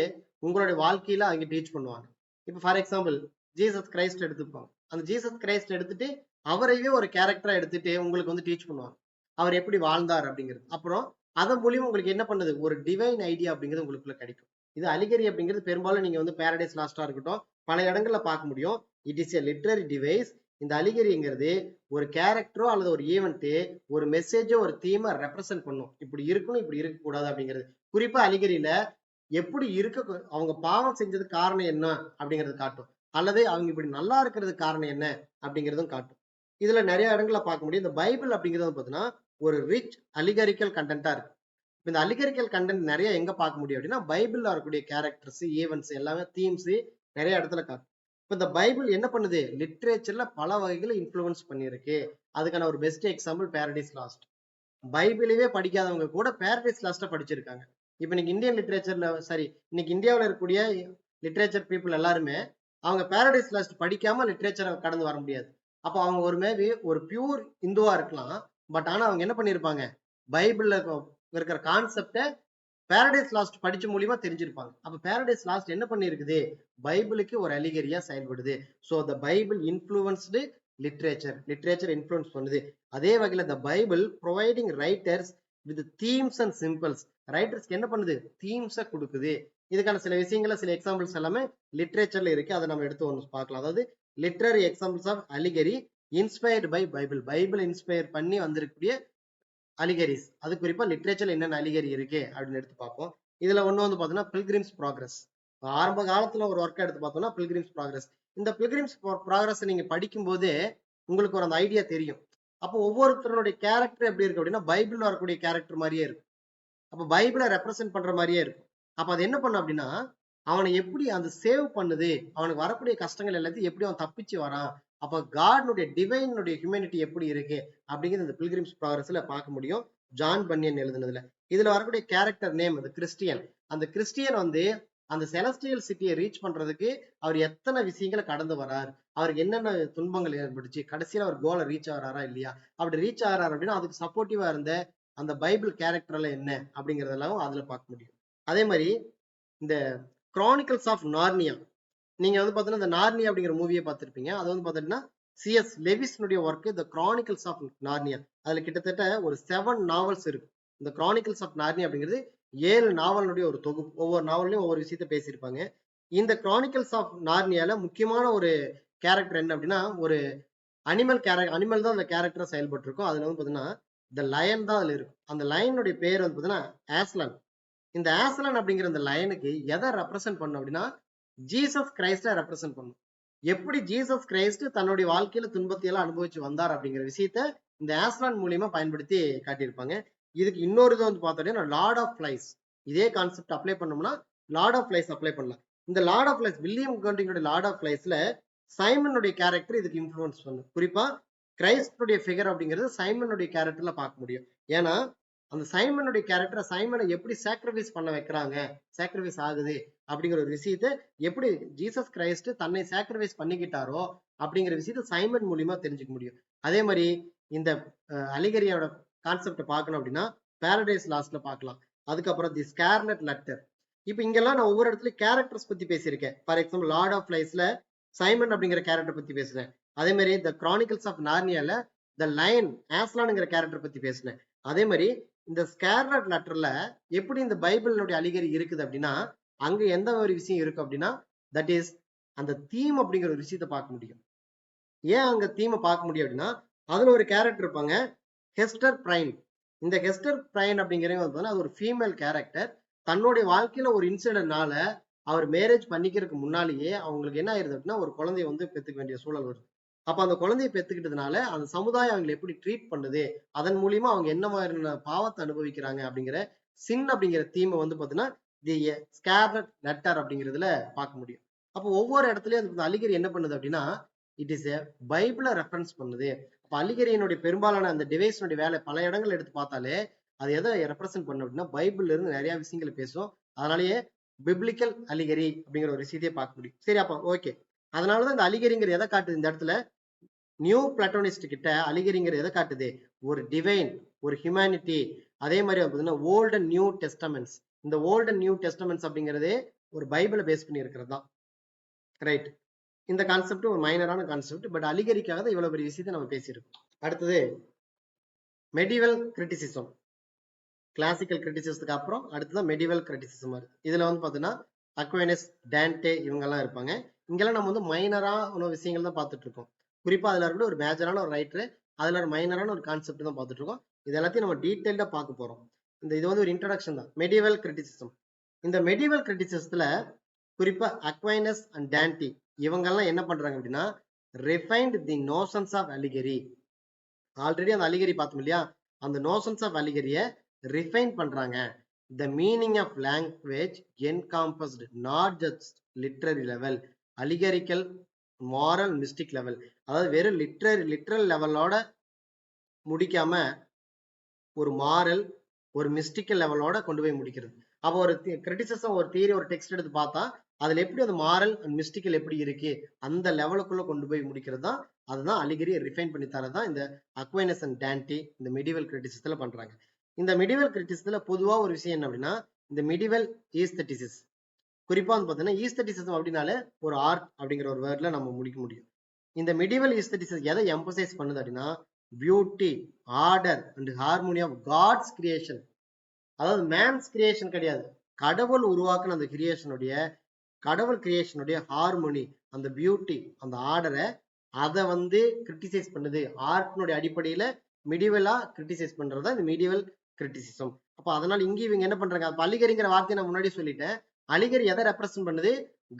உங்களுடைய வாழ்க்கையில அவங்க டீச் பண்ணுவாங்க. இப்ப ஃபார் எக்ஸாம்பிள் ஜீசஸ் கிரைஸ்ட் எடுத்துப்பாங்க. அந்த ஜீசஸ் கிரைஸ்ட் எடுத்துட்டு அவரையே ஒரு கேரக்டரா எடுத்துட்டு உங்களுக்கு வந்து டீச் பண்ணுவாங்க, அவர் எப்படி வாழ்ந்தார் அப்படிங்கிறது. அப்புறம் அதன் மூலியமா உங்களுக்கு என்ன பண்ணுது, ஒரு டிவைன் ஐடியா அப்படிங்கிறது உங்களுக்குள்ள கிடைக்கும். இது அலிகரி அப்படிங்கிறது பெரும்பாலும் நீங்க வந்து பாரடைஸ் லாஸ்டா இருக்கட்டும் பல இடங்கள்ல பார்க்க முடியும். It is a literary device. இந்த அலிகரிங்கிறது ஒரு கேரக்டரோ அல்லது ஒரு ஈவெண்ட் ஒரு மெசேஜோ ஒரு தீமை ரெப்ரசென்ட் பண்ணும். இப்படி இருக்கணும் இப்படி இருக்க கூடாது அப்படிங்கிறது. குறிப்பா அலிகரியில எப்படி இருக்க, அவங்க பாவம் செஞ்சது காரணம் என்ன அப்படிங்கிறது காட்டும், அல்லது அவங்க இப்படி நல்லா இருக்கிறது காரணம் என்ன அப்படிங்கிறதும் காட்டும். இதுல நிறைய இடங்கள்ல பார்க்க முடியும். இந்த பைபிள் அப்படிங்கிறது பார்த்தீங்கன்னா ஒரு ரிச் அலிகரிக்கல் கண்டென்ட்டா இருக்கு. இந்த அலிகரிக்கல் கண்டென்ட் நிறைய எங்க பார்க்க முடியும் அப்படின்னா பைபிள்ல வரக்கூடிய கேரக்டர்ஸ் ஈவெண்ட்ஸ் எல்லாமே தீம்ஸ் நிறைய இடத்துல காட்டும். இப்ப இந்த பைபிள் என்ன பண்ணுது, லிட்ரேச்சர்ல பல வகைகளை இன்ஃப்ளூயன்ஸ் பண்ணிருக்கு. அதுக்கான ஒரு பெஸ்ட் எக்ஸாம்பிள் பாரடைஸ் லாஸ்ட். பைபிளையே படிக்காதவங்க கூட பாரடைஸ் லாஸ்ட படிச்சிருக்காங்க. இப்ப இன்னைக்கு இந்தியன் லிட்ரேச்சர்ல இன்னைக்கு இந்தியாவில் இருக்கக்கூடிய லிட்ரேச்சர் பீப்புள் எல்லாருமே அவங்க பாரடைஸ் லாஸ்ட் படிக்காம லிட்ரேச்சரை கடந்து வர முடியாது. அப்போ அவங்க ஒரு மேபி ஒரு பியூர் இந்துவா இருக்கலாம், பட் ஆனா அவங்க என்ன பண்ணிருப்பாங்க, பைபிள்ல இருக்கிற கான்செப்ட பாரடைஸ் லாஸ்ட் படிச்ச மூலியமா தெரிஞ்சிருப்பாங்க. அப்ப பாரடைஸ் லாஸ்ட் என்ன பண்ணிருக்குது, பைபிளுக்கு ஒரு அலிகரியா செயல்படுது. So the Bible influenced literature influence பண்ணுது. அதே வகையில the Bible providing writers with themes and symbols, ரைட்டர்ஸ்க்கு என்ன பண்ணுது, தீம்ஸை கொடுக்குது. இதுக்கான சில விஷயங்கள சில எக்ஸாம்பிள்ஸ் எல்லாமே லிட்ரேச்சர்ல இருக்கு, அதை நம்ம எடுத்து ஒன்று பார்க்கலாம். அதாவது literary examples of allegory inspired by bible, bible inspire பண்ணி வந்திருக்கக்கூடிய அலிகரிஸ். அது குறிப்பா லிட்ரேச்சர்ல என்னென்ன அலிகரி இருக்கு அப்படின்னு எடுத்து பார்ப்போம். இதுல ஒண்ணு வந்து பாத்தீங்கன்னா பில்கிரிம்ஸ் ப்ராக்ரஸ். ஆரம்ப காலத்துல ஒரு ஒர்க் எடுத்து பார்த்தோம்னா பில்கிரிம்ஸ் ப்ராக்ரஸ். இந்த பில்கிரிம்ஸ் ப்ராக்ரஸ் நீங்க படிக்கும் போதே உங்களுக்கு ஒரு அந்த ஐடியா தெரியும். அப்போ ஒவ்வொருத்தருடைய கேரக்டர் எப்படி இருக்கு அப்படின்னா பைபிள்ல வரக்கூடிய கேரக்டர் மாதிரியே இருக்கும். அப்ப பைபிளை ரெப்ரசென்ட் பண்ற மாதிரியே இருக்கும். அப்ப அது என்ன பண்ணும் அப்படின்னா அவனை எப்படி அந்த சேவ் பண்ணுது, அவனுக்கு வரக்கூடிய கஷ்டங்கள் எல்லாத்தையும் எப்படி அவன் தப்பிச்சு வரான், அப்ப காட்னுடைய டிவைனுடைய ஹியூமனிட்டி எப்படி இருக்கு அப்படிங்கிறது இந்த பில்கிரிம்ஸ் ப்ராக்ரஸ்ல பார்க்க முடியும். ஜான் பன்னியன் எழுதுனதுல. இதுல வரக்கூடிய கேரக்டர் நேம் அது கிறிஸ்டியன். அந்த கிறிஸ்டியன் வந்து அந்த செலஸ்டியல் சிட்டியை ரீச் பண்றதுக்கு அவர் எத்தனை விஷயங்களை கடந்து வரார், அவருக்கு என்னென்ன துன்பங்கள் ஏற்பட்டுச்சு, கடைசியில அவர் கோலை ரீச் ஆகிறாரா இல்லையா, அப்படி ரீச் ஆகிறாரு அப்படின்னா அதுக்கு சப்போர்ட்டிவா இருந்த அந்த பைபிள் கேரக்டர்ல என்ன அப்படிங்கறதெல்லாம் அதுல பார்க்க முடியும். அதே மாதிரி இந்த கிரானிக்கல்ஸ் ஆஃப் நார்னியா, நீங்க வந்து பாத்தீங்கன்னா இந்த நார்னியா அப்படிங்கிற மூவியை பார்த்திருப்பீங்க. அது வந்து பாத்தீங்கன்னா C.S. லெவிஸ்னுடைய work the Chronicles of Narnia. அதுல கிட்டத்தட்ட ஒரு 7 நாவல்ஸ் இருக்கு. இந்த கிரானிக்கல்ஸ் ஆஃப் நார்னியா அப்படிங்கிறது 7 நாவலுடைய ஒரு தொகுப்பு. ஒவ்வொரு நாவல்லையும் ஒவ்வொரு விஷயத்த பேசியிருப்பாங்க. இந்த கிரானிக்கல்ஸ் ஆஃப் நார்னியால முக்கியமான ஒரு கேரக்டர் என்ன அப்படின்னா ஒரு அனிமல் தான் அந்த கேரக்டரா செயல்பட்டு இருக்கும். அதுல வந்து பாத்தீங்கன்னா இந்த லயன் தான் அதுல இருக்கும். அந்த லயனுடைய பேர் வந்து பாத்தீங்கன்னா ஆஸ்லன். இந்த ஆஸ்லன் அப்படிங்கிற இந்த லயனுக்கு எதை ரெப்ரசென்ட் பண்ணும் அப்படின்னா ஜீசஸ் கிரைஸ்ட ரெப்ரசென்ட் பண்ணும். எப்படி ஜீசஸ் கிரைஸ்ட் தன்னுடைய வாழ்க்கையில துன்பத்தை எல்லாம் அனுபவிச்சு வந்தார் அப்படிங்கிற விஷயத்த இந்த ஆஸ்லான் மூலியமா பயன்படுத்தி காட்டியிருப்பாங்க. இதுக்கு இன்னொரு இது வந்து பார்த்தோம்னா லார்ட் ஆஃப் ஃபிளைஸ். இதே கான்செப்ட் அப்ளை பண்ணோம்னா லார்ட் ஆஃப் ஃபிளைஸ் அப்ளை பண்ணலாம். இந்த லார்ட் ஆஃப் ஃபிளைஸ் வில்லியம் கண்டிங்கோட லார்ட் ஆஃப் ஃபிளைஸ்ல சைமனுடைய கேரக்டர் இதுக்கு இன்ஃப்ளூயன்ஸ் பண்ணும். குறிப்பா கிரைஸ்டுடைய ஃபிகர் அப்படிங்கிறது சைமனுடைய கேரக்டர்ல பார்க்க முடியும். ஏன்னா அந்த சைமனுடைய கேரக்டரை சைமனை எப்படி சாக்ரிஃபைஸ் பண்ண வைக்கிறாங்க, சாக்ரிஃபைஸ் ஆகுது அப்படிங்கிற ஒரு விஷயத்த எப்படி ஜீசஸ் கிரைஸ்ட் தன்னை சாக்ரிஃபைஸ் பண்ணிக்கிட்டாரோ அப்படிங்கிற விஷயத்த சைமன் மூலியமா தெரிஞ்சுக்க முடியும். அதே மாதிரி இந்த அலிகரியோட கான்செப்ட பார்க்கணும் அப்படின்னா பாரடைஸ் லாஸ்ட்ல பார்க்கலாம். அதுக்கப்புறம் தி ஸ்கார்லெட் லெட்டர். இப்ப இங்கெல்லாம் நான் ஒவ்வொரு இடத்துலயும் கேரக்டர்ஸ் பத்தி பேசியிருக்கேன். ஃபார் எக்ஸாம்பிள் லார்ட் ஆஃப் ஃபிளைஸ்ல சைமன் அப்படிங்கிற கேரக்டர் பத்தி பேசுறேன். அதே மாதிரி த கிரானிக்கல்ஸ் ஆஃப் நார்னியால த லயன் ஆஸ்லான்ங்கிற கேரக்டர் பத்தி பேசினேன். அதே மாதிரி இந்த ஸ்கார்லெட் லெட்டர்ல எப்படி இந்த பைபிளுடைய அலிகரி இருக்குது அப்படின்னா அங்க எந்த ஒரு விஷயம் இருக்கு அப்படின்னா தட் இஸ் அந்த தீம் அப்படிங்கிற ஒரு விஷயத்த பார்க்க முடியும். ஏன் அங்க தீமை பார்க்க முடியும் அப்படின்னா அதுல ஒரு கேரக்டர் இருப்பாங்க ஹெஸ்டர் பிரைன். இந்த ஹெஸ்டர் பிரைன் அப்படிங்கிறவங்க அது ஒரு ஃபீமேல் கேரக்டர். தன்னுடைய வாழ்க்கையில ஒரு இன்சிடென்ட்னால அவர் மேரேஜ் பண்ணிக்கிறதுக்கு முன்னாலேயே அவங்களுக்கு என்ன ஆயிருது அப்படின்னா ஒரு குழந்தைய வந்து பெத்துக்க வேண்டிய சூழல் வருது. அப்ப அந்த குழந்தையை பெத்துக்கிட்டதுனால அந்த சமுதாயம் அவங்களை எப்படி ட்ரீட் பண்ணுது, அதன் மூலியமா அவங்க என்ன மாதிரியான பாவத்தை அனுபவிக்கிறாங்க அப்படிங்கிற சின் அப்படிங்கிற தீமை வந்து பாத்தீங்கன்னா தி ஸ்கார்லெட் லெட்டர் அப்படிங்கிறதுல பார்க்க முடியும். அப்போ ஒவ்வொரு இடத்துலயும் அந்த அலிகரி என்ன பண்ணுது அப்படின்னா இட் இஸ் எ பைபிளை ரெஃபரன்ஸ் பண்ணுது. அப்ப அலிகரியினுடைய பெரும்பாலான அந்த டிவைஸினுடைய வேலை பல இடங்கள் எடுத்து பார்த்தாலே அது எதை ரெப்ரசென்ட் பண்ணும் அப்படின்னா பைபிள்ல இருந்து நிறைய விஷயங்களை பேசும். அதனாலேயே பிப்ளிக்கல் அலிகரி அப்படிங்கிற ஒரு விஷயத்தையே பார்க்க முடியும். சரி, அப்ப ஓகே. அதனாலதான் இந்த அலிகரிங்கிற எதை காட்டுது இந்த இடத்துல நியூ பிளாட்டோனிஸ்ட் கிட்ட அலிகரிங்கிற எதை காட்டுது, ஒரு டிவைன், ஒரு ஹியூமனிட்டி. அதே மாதிரி பார்த்தீங்கன்னா ஓல்ட் அண்ட் நியூ டெஸ்டமெண்ட்ஸ். இந்த ஓல்ட் அண்ட் நியூ டெஸ்டமெண்ட்ஸ் அப்படிங்கிறதே ஒரு பைபிளை பேஸ் பண்ணி இருக்கிறது தான். ரைட். இந்த கான்செப்ட் ஒரு மைனரான கான்செப்ட், பட் அலிகரிக்காக தான் இவ்வளவு பெரிய விஷயத்தை நம்ம பேசியிருக்கோம். அடுத்தது மெடிவல் கிரிட்டிசிசம். கிளாசிக்கல் கிரிட்டிசிசத்துக்கு அப்புறம் அடுத்ததான் மெடிவல் கிரிட்டிசிசம் வருது. இதுல வந்து பாத்தீங்கன்னா அக்வைனஸ், டான்டே இவங்கெல்லாம் இருப்பாங்க. இங்கெல்லாம் நம்ம வந்து மைனரான விஷயங்கள் தான் பார்த்துட்டு இருக்கோம். குறிப்பா அதுல இருந்து ஒரு மேஜரான ஒரு ரைட்டர், அதுல ஒரு மைனரான ஒரு கான்செப்ட் தான் பார்த்துட்டு இருக்கோம். இது எல்லாத்தையும் நம்ம டீடைல்டா பார்க்க போறோம். இது வந்து ஒரு இன்ட்ரோடக்ஷன் தான். Medieval criticism. இந்த மெடிவல் கிரிட்டிசிசத்துல குறிப்பா அக்வைனஸ் அண்ட் டான்டி இவங்கெல்லாம் என்ன பண்றாங்க அப்படின்னா refined the notions of allegory. Already அந்த அலிகரி பார்த்தோம் இல்லையா, அந்த நோஷன்ஸ் ஆஃப் அலிகரிய ரிஃபைன் பண்றாங்க. The meaning of language encompassed not just literal level, allegorical, moral, mystic level. அதாவது வெறும் லிட்ரல் லெவலோட முடிக்காம ஒரு மாரல், ஒரு மிஸ்டிக்கல் லெவலோட கொண்டு போய் முடிக்கிறது. அப்போ ஒரு கிரிட்டிசிசம், ஒரு தியரி, ஒரு டெக்ஸ்ட் எடுத்து பார்த்தா அதுல எப்படி அது மாரல் அண்ட் மிஸ்டிக்கல் எப்படி இருக்கு அந்த லெவலுக்குள்ள கொண்டு போய் முடிக்கிறது தான், அதுதான் அலிகரியை ரிஃபைன் பண்ணி தரதான் இந்த அக்வைனஸ் அண்ட் டான்டி இந்த மிடிவல் கிரிட்டிசிசத்துல பண்றாங்க. இந்த மிடிவல் கிரிட்டிசிசத்துல பொதுவா ஒரு விஷயம் என்ன அப்படின்னா, இந்த மிடிவல் ஈஸ்தட்டிசிஸ், குறிப்பா வந்து பாத்தீங்கன்னா ஈஸ்தட்டிசிசம் அப்படின்னாலே ஒரு ஆர்ட் அப்படிங்கிற ஒரு வேர்ட்ல நம்ம முடிக்க முடியும். இந்த மிடிவல் ஈஸ்தட்டிசிஸ் எதை எம்பசைஸ் பண்ணுது அப்படின்னா, beauty, order and harmony of God's creation. அதாவது மேன்ஸ் கிரியேஷன் கிடையாது, கடவுள் உருவாக்குன அந்த கடவுள் கிரியேஷனுடைய ஹார்மோனி, அந்த பியூட்டி, அந்த ஆர்டரை அதை வந்து கிரிட்டிசைஸ் பண்ணுது. ஆர்ட்னுடைய அடிப்படையில மிடிவலா கிரிட்டிசைஸ் பண்றது இந்த மிடிவல் கிரிட்டிசிசம். அப்ப அதனால இங்க இவங்க என்ன பண்றாங்க, அலிகரிங்கிற வார்த்தையை நான் முன்னாடி சொல்லிட்டேன். அலிகரி எதை ரெப்ரசென்ட் பண்ணுது,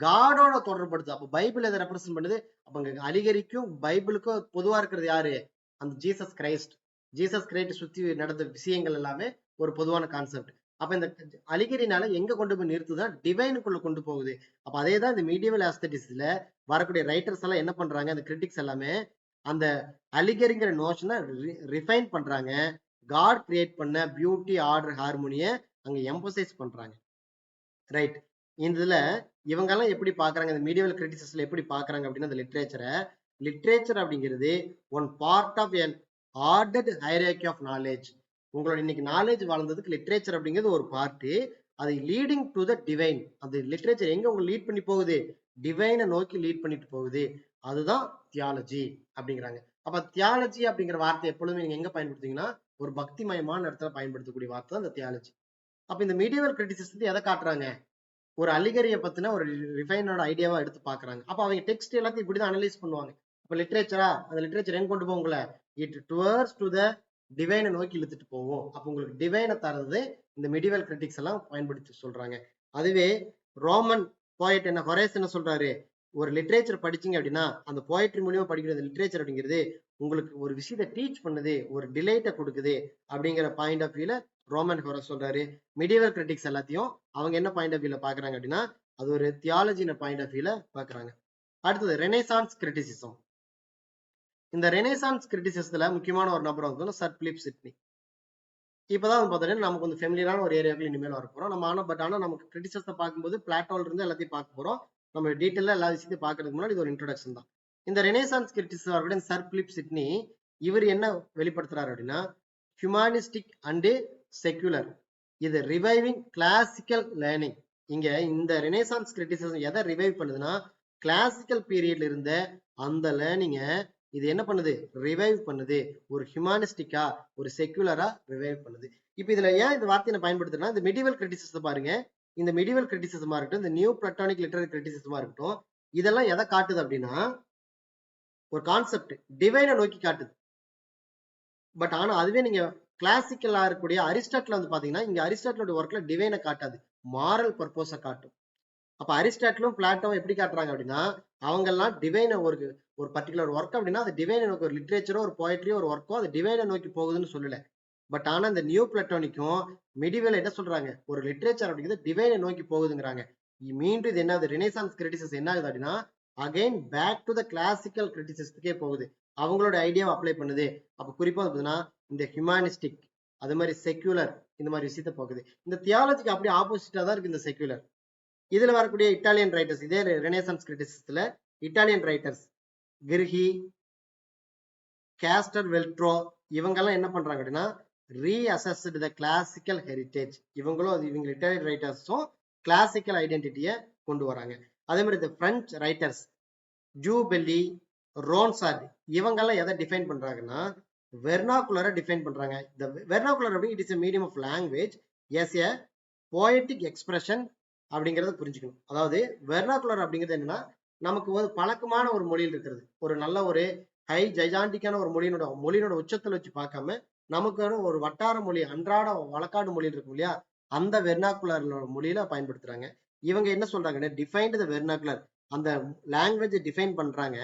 காடோட தொடர்படுது. அப்ப பைபிள் எதை ரெப்ரசென்ட் பண்ணுது, அப்ப அலிகரிக்கும் பைபிளுக்கும் பொதுவா இருக்கிறது யாரு, அந்த ஜீசஸ் கிரைஸ்ட். ஜீசஸ் கிரைஸ்ட் சுத்தி நடந்த விஷயங்கள் எல்லாமே ஒரு பொதுவான கான்செப்ட். அப்ப இந்த அலிகரினால எங்க கொண்டு போய் நிறுத்துதான், டிவைனுக்குள்ள கொண்டு போகுது. அப்ப அதேதான் இந்த மீடியவல் ஆஸ்தட்டிக்ஸ்ல வரக்கூடிய ரைட்டர்ஸ் எல்லாம் என்ன பண்றாங்க, அந்த கிரிட்டிக்ஸ் எல்லாமே அந்த அலிகரிங்கிற நோஷனை ரிஃபைன் பண்றாங்க. காட் கிரியேட் பண்ண பியூட்டி, ஆர்டர், ஹார்மோனியை அங்க எம்பசைஸ் பண்றாங்க. ரைட். இதுல இவங்க எல்லாம் எப்படி பாக்குறாங்க, இந்த மீடியவல் கிரிட்டிசிஸ்ல எப்படி பாக்குறாங்க அப்படின்னா, இந்த லிட்ரேச்சர் அப்படிங்கிறது one part of an ordered hierarchy of knowledge. உங்களோட இன்னைக்கு நாலேஜ் வளர்ந்ததுக்கு லிட்ரேச்சர் அப்படிங்கிறது ஒரு பார்ட். அது லீடிங் டு த டிவைன். அது லிட்ரேச்சர் எங்க உங்களை லீட் பண்ணி போகுது, டிவைனை நோக்கி லீட் பண்ணிட்டு போகுது. அதுதான் தியாலஜி அப்படிங்கிறாங்க. அப்ப தியாலஜி அப்படிங்கிற வார்த்தை எப்பொழுதுமே நீங்க எங்க பயன்படுத்தீங்கன்னா, ஒரு பக்திமயமான இடத்துல பயன்படுத்தக்கூடிய வார்த்தை தான் இந்த தியாலஜி. அப்ப இந்த மீடியவல் கிரிட்டிசிசம் எதை காட்டுறாங்க, ஒரு அலிகரியை பத்தின ஒரு ரிஃபைனோட ஐடியாவா எடுத்து பாக்குறாங்க. அப்ப அவங்க டெக்ஸ்ட் எல்லாத்தையும் இப்படிதான் அனலைஸ் பண்ணுவாங்க. அப்ப லிட்ரேச்சரா, அந்த லிட்ரேச்சர் எங்க கொண்டு போகுங்கள, இட் டுவர்ட்ஸ் டு த டிவைனை நோக்கி இழுத்துட்டு போவோம். அப்ப உங்களுக்கு டிவைனை தரது இந்த மிடிவல் கிரிட்டிக்ஸ் எல்லாம் பயன்படுத்தி சொல்றாங்க. அதுவே ரோமன் போயட் என்ன ஹொரேஸ் என்ன சொல்றாரு, ஒரு லிட்ரேச்சர் படிச்சீங்க அப்படின்னா, அந்த போயட்ரி மூலியமா படிக்கிற லிட்ரேச்சர் அப்படிங்கிறது உங்களுக்கு ஒரு விஷயத்தை டீச் பண்ணுது, ஒரு டிலைட்டை கொடுக்குது அப்படிங்கிற பாயிண்ட் ஆஃப் வியூல ரோமன் ஹொரேஸ் சொல்றாரு. மிடிவல் கிரிட்டிக்ஸ் எல்லாத்தையும் அவங்க என்ன பாயிண்ட் ஆஃப் வியூல பாக்குறாங்க அப்படின்னா, அது ஒரு தியாலஜி பாயிண்ட் ஆஃப் வியூல பாக்குறாங்க. அடுத்தது ரெனேசான்ஸ் கிரிட்டிசிசம். இந்த ரெனேசான்ஸ் கிரிட்டிசிசத்துல முக்கியமான ஒரு நபர் வந்து சர் பிலிப் சிட்னி. இப்பதான் பார்த்தீங்கன்னா நமக்கு கொஞ்சம் ஃபெமிலியரான ஒரு ஏரியாவுக்கு இனிமேல் வர போறோம் நம்ம. ஆனா நமக்கு கிரிட்டிசிசத்தை பார்க்கும்போது பிளாட்டோல இருந்து எல்லாத்தையும் பார்க்க போறோம். நம்ம டீட்டெயிலா எல்லா விஷயத்தையும் பார்க்கறதுக்கு முன்னாடி இது ஒரு இன்ட்ரோடக்ஷன் தான். இந்த ரெனேசான்ஸ் கிரிட்டிசிசம் அவருடைய சர் பிலிப் சிட்னி இவர் என்ன வெளிப்படுத்துறாரு அப்படின்னா, ஹியூமானிஸ்டிக் அண்ட் செக்யூலர், இது ரிவைவிங் கிளாசிக்கல் லேர்னிங். இங்க இந்த ரெனேசான்ஸ் கிரிட்டிசிசம் எதை ரிவைவ் பண்ணுதுன்னா, கிளாசிக்கல் பீரியட்ல இருந்த அந்த லேர்னிங்க இது என்ன பண்ணுது, ரிவைவ் பண்ணுது. ஒரு ஹியூமானிஸ்டிக்கா, ஒரு செக்யூலரா ரிவைவ் பண்ணுது. இப்ப இதுல ஏன் இந்த வார்த்தையை பயன்படுத்துறேன்னா, இந்த மிடிவல் கிரிட்டிசிசம் பாருங்க, இந்த மிடிவல் கிரிட்டிசிசமா இருக்கட்டும், இந்த நியூ பிளாட்டோனிக் லிட்டரரி கிரிட்டிசிசமா இருக்கட்டும், இதெல்லாம் எதை காட்டுது அப்படின்னா, ஒரு கான்செப்ட் டிவைனை நோக்கி காட்டுது. பட் ஆனா அதுவே நீங்க கிளாசிக்கலா இருக்கக்கூடிய அரிஸ்டாட்டில் வந்து பாத்தீங்கன்னா, இங்க அரிஸ்டாட்டிலோட ஒர்க்ல டிவைனை காட்டாது, மாரல் பர்பஸை காட்டும். அப்ப அரிஸ்டாட்டிலும் பிளாட்டோவும் எப்படி காட்டுறாங்க அப்படின்னா, அவங்க எல்லாம் டிவைனை ஒரு பர்டிகுலர் ஒர்க் அப்படின்னா அது டிவைனை நோக்கி, ஒரு லிட்ரேச்சரோ ஒரு போயட்ரியோ ஒரு ஒர்க்கோ அது டிவைனை நோக்கி போகுதுன்னு சொல்லல. பட் ஆனா இந்த நியூ பிளாட்டோனிக்கும் மிடிவல் என்ன சொல்றாங்க, ஒரு லிட்ரேச்சர் அப்படிங்கிறது டிவைனை நோக்கி போகுதுங்கிறாங்க. மீண்டும் இது என்னது, ரெனேசான்ஸ் கிரிட்டிசிசம் என்ன ஆகுது அப்படின்னா, again back to the classical கிரிட்டிசிசத்துக்கே போகுது, அவங்களோட ஐடியாவை அப்ளை பண்ணுது. அப்ப குறிப்பா பார்த்தீங்கன்னா இந்த ஹியூமானிஸ்டிக், அது மாதிரி செக்யூலர், இந்த மாதிரி விஷயத்த போகுது. இந்த தியாலஜிக்கு அப்படியே ஆப்போசிட்டா தான் இருக்கு இந்த செக்யூலர். இதுல வரக்கூடிய இட்டாலியன் ரைட்டர்ஸ், இதே ரெனேசான்ஸ் கிரிட்டிசிசத்துல இட்டாலியன் ரைட்டர்ஸ் கிர்ஹி, கேஸ்டர் வெல்ட்ரோ, இவங்க எல்லாம் என்ன பண்றாங்க அப்படின்னா, ரீஅசஸ்ட் த கிளாசிக்கல் ஹெரிட்டேஜ். இவங்களும் இவங்க இட்டாலியன் ரைட்டர்ஸும் கிளாசிக்கல் ஐடென்டிட்டியை கொண்டு வராங்க. அதே மாதிரி இந்த பிரெஞ்ச் ரைட்டர்ஸ் ஜூபெல்லி, ரோன்சார்ட், இவங்க எல்லாம் எதை டிஃபைன் பண்றாங்கன்னா, வெர்னாகுலரை டிஃபைன் பண்றாங்க. இந்த வெர்னாகுலர் அப்படி it is a medium of language as a poetic expression அப்படிங்கறத புரிஞ்சுக்கணும். அதாவது வெர்னாகுலர் அப்படிங்கிறது என்னன்னா, நமக்கு ஒரு பழக்கமான ஒரு மொழியில் இருக்கிறது, ஒரு நல்ல ஒரு ஹை ஜைஜாண்டிக்கான ஒரு மொழியினோட உச்சத்துல வச்சு பார்க்காம நமக்கு ஒரு வட்டார மொழி, அன்றாட வழக்காடு மொழியில் இருக்கும் இல்லையா, அந்த வெர்னாகுலர் மொழியில பயன்படுத்துறாங்க. இவங்க என்ன சொல்றாங்கன்னா, டிஃபைன்டு த வெர்னாகுலர், அந்த லாங்குவேஜை டிஃபைன் பண்றாங்க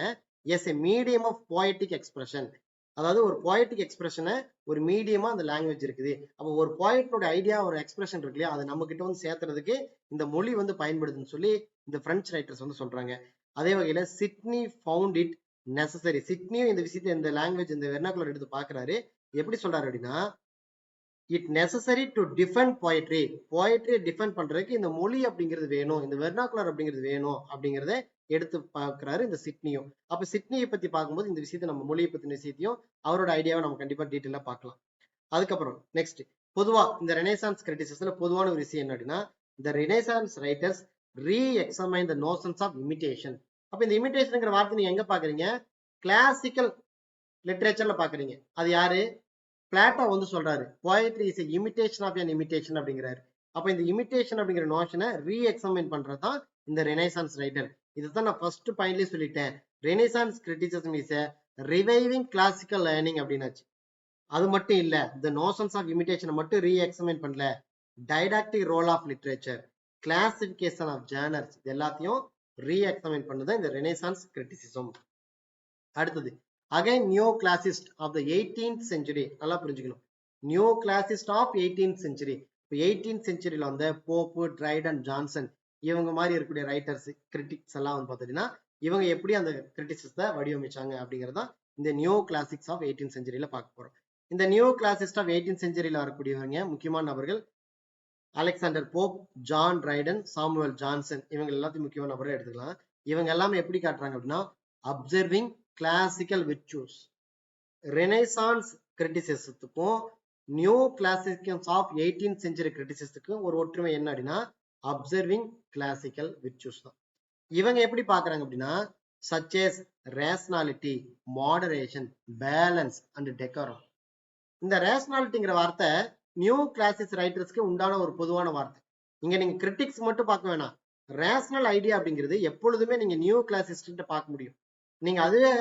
as a medium of poetic expression. அதாவது ஒரு போயட்டிக் எக்ஸ்பிரஷனை ஒரு மீடியமா அந்த லாங்குவேஜ் இருக்குது. அப்போ ஒரு போயட்டோட ஐடியா, ஒரு எக்ஸ்பிரஷன் இருக்கு இல்லையா, அதை நம்ம கிட்ட வந்து சேர்த்துறதுக்கு இந்த மொழி வந்து பயன்படுதுன்னு சொல்லி இந்த பிரெஞ்சு ரைட்டர்ஸ் வந்து சொல்றாங்க. அதே வகையில சிட்னி ஃபவுண்ட் இட் நெசசரி. சிட்னியும் இந்த விஷயத்தை, இந்த லாங்குவேஜ், இந்த வெர்னாகுலர் எடுத்து பாக்குறாரு. எப்படி சொல்றாரு அப்படின்னா, it necessary to defend poetry. போயட்ரியை டிஃபெண்ட் பண்றதுக்கு இந்த மொழி அப்படிங்கிறது வேணும், இந்த வெர்னாகுலர் அப்படிங்கிறது வேணும் அப்படிங்கிறத எடுத்து பார்க்கிறாரு இந்த சிட்னியும். அப்ப சிட்னியை பத்தி பார்க்கும்போது இந்த விஷயத்தை நம்ம மொழியை பத்தின விஷயத்தையும் அவரோட ஐடியாவை நம்ம கண்டிப்பா டீட்டெயிலா பார்க்கலாம். அதுக்கப்புறம் நெக்ஸ்ட் பொதுவா இந்த ரெனேசான்ஸ் கிரிட்டிசிசம்ல பொதுவான ஒரு விஷயம் என்ன அப்படின்னா, இந்த Renaissance writers reexamine the notions of imitation. அப்ப இந்த இமிடேஷன்ங்கிற வார்த்தை நீங்க எங்க பாக்குறீங்க? கிளாசிக்கல் லிட்ரேச்சர்ல பாக்குறீங்க. அது யாரு? பிளாட்டோ வந்து சொல்றாரு poetry is imitation of an imitation அப்படிங்கிறாரு. அப்ப இந்த இமிடேஷன் அப்படிங்கிற நோஷனை ரீஎக்ஸாமைன் பண்றதுதான் இந்த ரெனேசான்ஸ் ரைட்டர். இதுதான் நான் ஃபர்ஸ்ட் பாயிண்ட்லயே சொல்லிட்டேன். Renaissance criticism is reviving classical learning அப்படின்னாச்சு. அது மட்டும் இல்ல, த நோஷன்ஸ் ஆஃப் இமிடேஷனை மட்டும் ரீஎக்ஸாமைன் பண்ணல, didactic role of literature, classification of genres, இது எல்லாத்தையும் ரீஎக்ஸாமைன் பண்ணது இந்த ரெனேசான்ஸ் கிரிட்டிசிசம். அடுத்தது again neo classicist of the 18th century. நல்லா புரிஞ்சுக்கணும், neo classicist of 18th century. இப்போ 18th centuryல வந்து போப்பு, ட்ரைடன், ஜான்சன் இவங்க மாதிரி இருக்கக்கூடிய ரைட்டர்ஸ் கிரிட்டிக்ஸ் எல்லாம் வந்து பார்த்தீங்கன்னா இவங்க எப்படி அந்த கிரிட்டிசிசத்தை வடிவமைச்சாங்க அப்படிங்கிறதான் இந்த நியோ கிளாசிக்ஸ் ஆஃப் 18th centuryல பார்க்க போறோம். இந்த நியோ கிளாசிஸ்ட் ஆஃப் 18th centuryல வரக்கூடியவங்க முக்கியமான நபர்கள் Alexander Pope, John Triton, Samuel Johnson, இவங்க எல்லாத்தையும் முக்கியமான நபரை எடுத்துக்கலாம். இவங்க எல்லாமே எப்படி காட்டுறாங்க அப்படின்னா அப்சர்விங் கிளாசிக்கல் விர்ச்சுஸ். ரெனேசான்ஸ் கிரிட்டிசிசத்துக்கும் new classicals of 18th century கிரிட்டிசிசத்துக்கும் ஒரு ஒற்றுமை என்ன அப்படின்னா அப்சர்விங் கிளாசிக்கல் விர்ச்சுஸ் தான். இவங்க எப்படி பாக்குறாங்க அப்படின்னா such as rationality, moderation, balance and decorum. இந்த ரேஷனாலிட்டிங்கிற வார்த்தை நியூ கிளாசிக்ஸ் ரைட்டர்ஸ்க்கு உண்டான ஒரு பொதுவான வார்த்தை. இங்க நீங்க கிரிட்டிக்ஸ் மட்டும் பார்க்க வேணாம், ரேஷனல் ஐடியா அப்படிங்கிறது எப்பொழுதுமே நீங்க நியூ கிளாசிஸ்ட் பார்க்க முடியும். நீங்க அதுவே